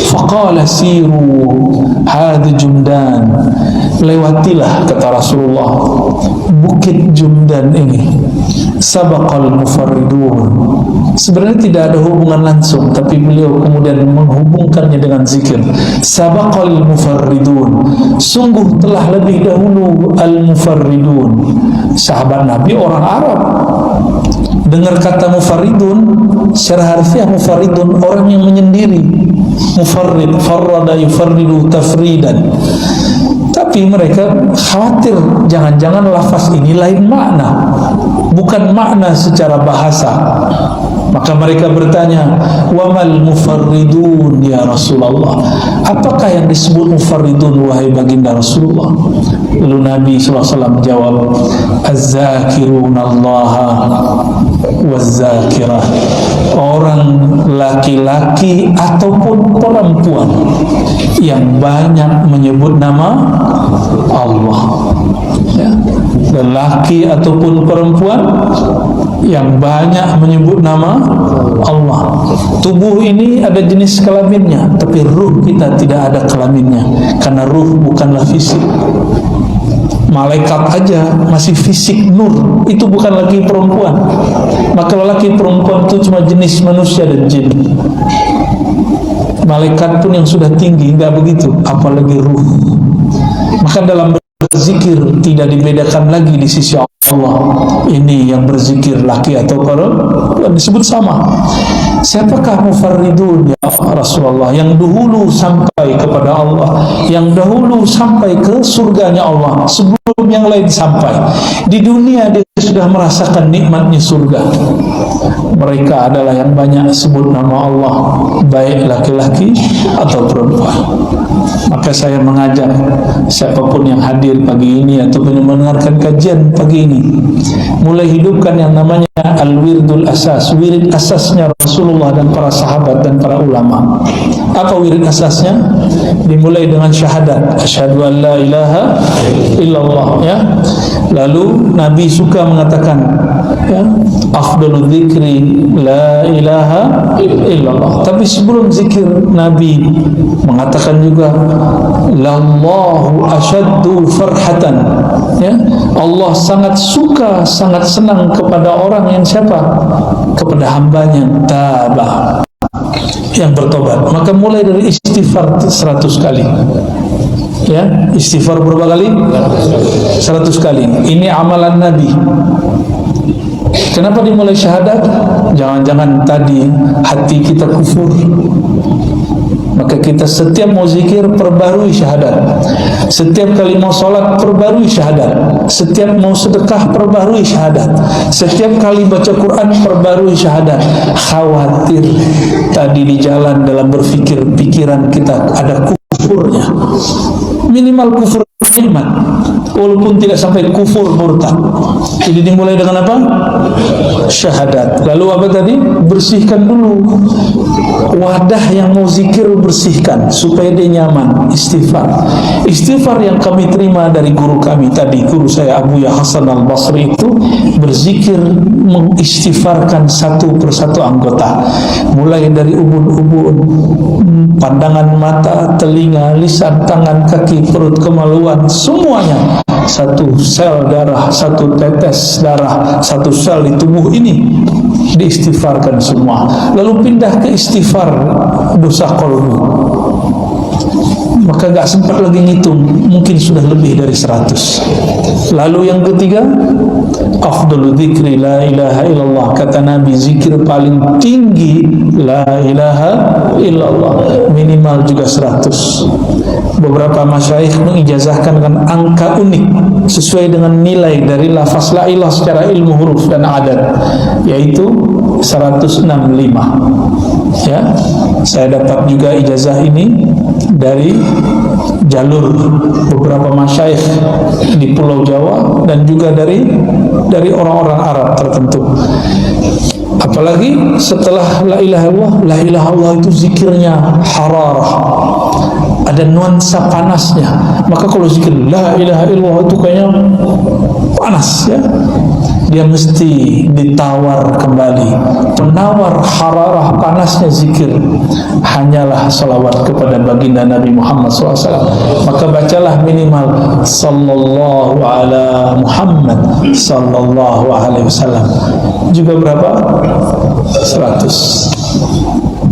Faqala siru hadhi Jumdan, lewatilah kata Rasulullah bukit Jumdan ini. Sabaqal mufarridun, sebenarnya tidak ada hubungan langsung, tapi beliau kemudian menghubungkannya dengan zikir. Sabaqal mufarridun, sungguh telah lebih dahulu al-mufarridun, sahabat Nabi orang Arab. Dengar kata mufarridun, secara harfiah mufarridun orang yang menyendiri. Mufarrid, farrada yufarridu tafridan. Tapi mereka khawatir jangan-jangan lafaz ini lain makna, bukan makna secara bahasa. Maka mereka bertanya, wamal mufarridun ya Rasulullah, apakah yang disebut mufarridun wahai baginda Rasulullah? Lalu Nabi SAW menjawab, az-zakiruna Allah wazakirah, orang laki-laki ataupun perempuan yang banyak menyebut nama Allah, ya. Lelaki ataupun perempuan yang banyak menyebut nama Allah. Tubuh ini ada jenis kelaminnya, tapi ruh kita tidak ada kelaminnya, karena ruh bukanlah fisik. Malaikat aja masih fisik nur, itu bukan lagi perempuan. Maka lelaki perempuan itu cuma jenis manusia dan jin. Malaikat pun yang sudah tinggi enggak begitu, apalagi ruh. Maka dalam berzikir tidak dibedakan lagi di sisi Allah. Ini yang berzikir laki atau perempuan disebut sama. Siapakah mufarridun ya Rasulullah, yang dahulu sampai kepada Allah, yang dahulu sampai ke surganya Allah sebelum yang lain sampai. Di dunia dia sudah merasakan nikmatnya surga. Mereka adalah yang banyak sebut nama Allah, baik laki-laki atau perempuan. Maka saya mengajak siapapun yang hadir pagi ini ataupun yang mendengarkan kajian pagi ini, mulai hidupkan yang namanya al-wirdul asas, wirid asasnya Rasulullah dan para sahabat dan para ulama. Apa wirid asasnya? Dimulai dengan syahadat, asyhadu an la ilaha illallah, ya. Lalu Nabi suka mengatakan, ya, afdalul dzikri la ilaha illallah. Tapi sebelum zikir Nabi mengatakan juga lallahu asyaddu farhatan, ya. Allah sangat suka, sangat senang kepada orang yang siapa? Kepada hambanya tabah, yang bertobat. Maka mulai dari istighfar 100 kali. Ya, istighfar berapa kali? 100 kali. Ini amalan Nabi. Kenapa dimulai syahadat? Jangan-jangan tadi hati kita kufur. Maka kita setiap mau zikir perbarui syahadat. Setiap kali mau sholat perbarui syahadat. Setiap mau sedekah perbarui syahadat. Setiap kali baca Quran perbarui syahadat. Khawatir tadi di jalan dalam berpikir pikiran kita ada kufurnya. Minimal kufur nikmat, walaupun tidak sampai kufur murtad. Jadi dimulai dengan apa? Syahadat. Lalu apa tadi? Bersihkan dulu wadah yang mau zikir, bersihkan supaya dia nyaman. Istighfar. Istighfar yang kami terima dari guru kami tadi, guru saya Abuya Hasan Al-Basri, itu berzikir mengistighfarkan satu persatu anggota, mulai dari ubun-ubun, pandangan mata, telinga, lisan, tangan, kaki, perut, kemaluan, semuanya. Satu sel darah, satu tetes darah, satu sel di tubuh ini diistighfarkan semua. Lalu pindah ke istighfar dosa qalbu. Maka gak sempat lagi ngitung, mungkin sudah lebih dari 100. Lalu yang ketiga, afdalu dzikri la ilaha illallah. Kata Nabi, zikir paling tinggi la ilaha illallah, minimal juga 100. Beberapa masyayikh mengijazahkan dengan angka unik sesuai dengan nilai dari lafaz la ilah secara ilmu huruf dan adat, yaitu 165. Ya, saya dapat juga ijazah ini dari jalur beberapa masyayikh di Pulau Jawa dan juga dari orang-orang Arab tertentu. Apalagi setelah la ilaha illallah, la ilaha illallah itu zikirnya hararah, ada nuansa panasnya. Maka kalau zikir la ilaha illallah itu kayaknya panas, ya. Dia mesti ditawar kembali. Penawar hararah panasnya zikir hanyalah salawat kepada baginda Nabi Muhammad SAW. Maka bacalah minimal sallallahu ala Muhammad sallallahu alaihi wasallam. Juga berapa? 100.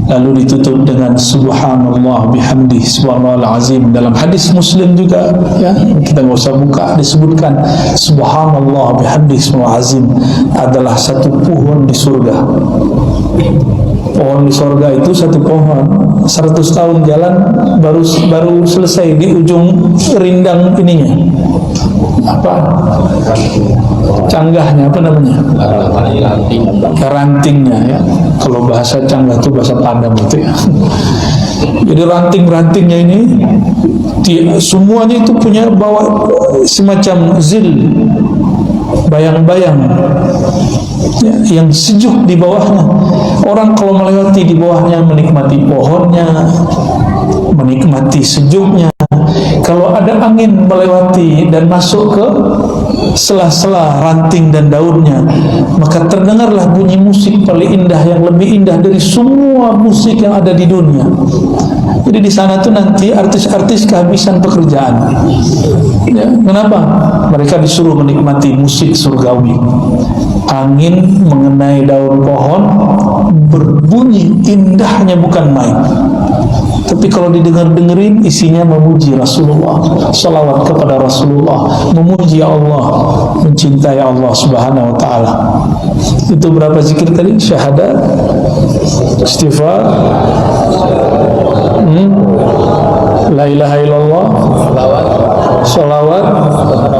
Lalu ditutup dengan subhanallah bihamdi subhanallah azim. Dalam hadis Muslim juga, ya, kita nggak usah buka, disebutkan subhanallah bihamdi subhanallah azim adalah satu pohon di surga. Pohon di surga itu satu pohon 100 tahun jalan baru selesai di ujung rindang ininya. Apa? Canggahnya apa namanya? Rantingnya, ya. Kalau bahasa canggah itu bahasa Padang itu, ya. Jadi ranting-rantingnya ini semuanya itu punya bawa semacam zil, bayang-bayang ya, yang sejuk di bawahnya. Orang kalau melewati di bawahnya, menikmati pohonnya, menikmati sejuknya. Kalau ada angin melewati dan masuk ke sela-sela ranting dan daunnya, maka terdengarlah bunyi musik paling indah, yang lebih indah dari semua musik yang ada di dunia. Jadi di sana tuh nanti artis-artis kehabisan pekerjaan. Ya, kenapa? Mereka disuruh menikmati musik surgawi. Angin mengenai daun pohon berbunyi indahnya bukan main. Tapi kalau didengar-dengerin isinya memuji Rasulullah, salawat kepada Rasulullah, memuji Allah, mencintai Allah Subhanahu wa taala. Itu berapa zikir tadi? Syahadat, istighfar, la ilaha illallah, salawat,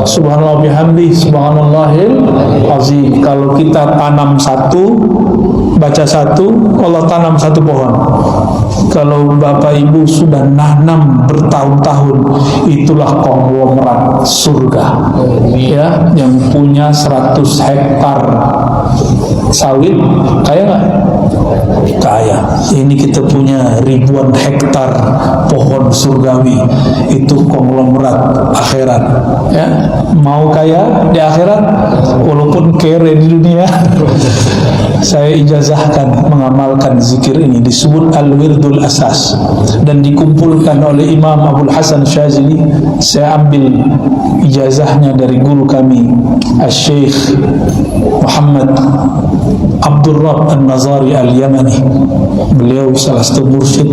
subhanallah bihamdi, subhanallahil azim. Kalau kita tanam satu, baca satu, Allah tanam satu pohon. Kalau Bapak Ibu sudah nanam bertahun-tahun, itulah konglomerat surga. Ya, yang punya 100 hektar sawit, kaya nggak? Kaya. Ini kita punya ribuan hektar pohon surgawi, itu konglomerat akhirat. Ya, mau kaya di akhirat, walaupun kere di dunia. Saya ijazahkan mengamalkan zikir ini, disebut Al-Wirdul Asas, dan dikumpulkan oleh Imam Abdul Hasan Syazili. Saya ambil ijazahnya dari guru kami Al-Syekh Muhammad Abdul Rabb An-Nazari Al-Yamani. Beliau salah satu mursyid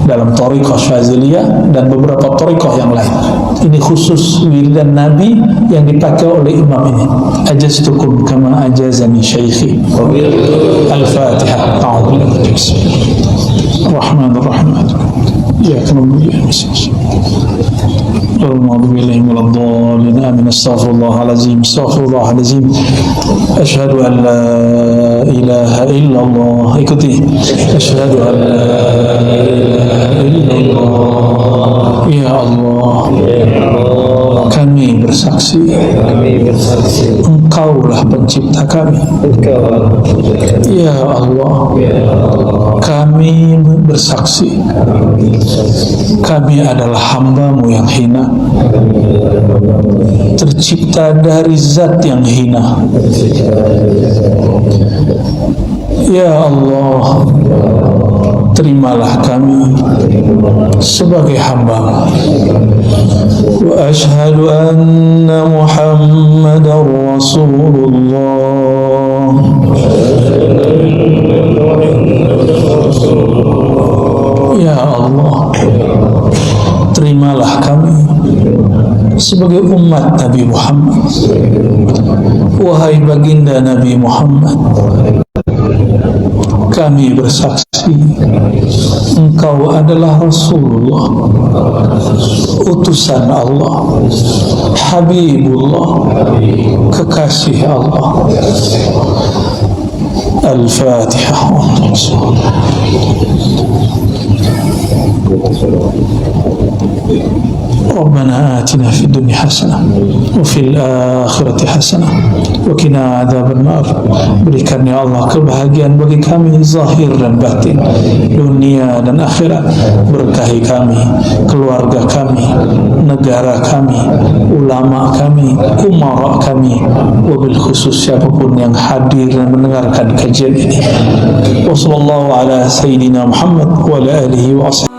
dalam Thariqah Syaziliyah dan beberapa thariqah yang lain. Ini khusus wiridan Nabi yang dipakai oleh imam ini. Ajaztukum kama ajazani syaikhi. Al-Fatihah. Ar-Rahmanir-Rahim. Iyyaka na'budu wa iyyaka nasta'in. Al-Maghdubi waladdallin. Amin. Astaghfirullahalazim. Astaghfirullahalazim. Asyhadu an la ilaha illallah. Ikuti. Asyhadu an la ilaha illallah. Ya Allah, kami bersaksi, Engkaulah pencipta kami. Ya Allah, kami bersaksi, kami adalah hamba-Mu yang hina, tercipta dari zat yang hina. Ya Allah, terimalah kami sebagai hamba. Wa ashhadu anna Muhammadar Rasulullah. Ya Allah, terimalah kami sebagai umat Nabi Muhammad. Wahai baginda Nabi Muhammad, kami bersaksi Engkau adalah Rasulullah, utusan Allah, Habibullah, kekasih Allah. Al-Fatihah. Rabbana atina fid dunya hasanah wa fil akhirati hasanah wa qina adzabannar. Berikan ya Allah kebahagiaan bagi kami zahir dan batin, dunia dan akhirat. Berkahi kami, keluarga kami, negara kami, ulama kami, umara kami, wabil khusus siapapun yang hadir dan mendengarkan kajian ini. Wassallallahu ala sayyidina Muhammad wa ala alihi wa ashabihi.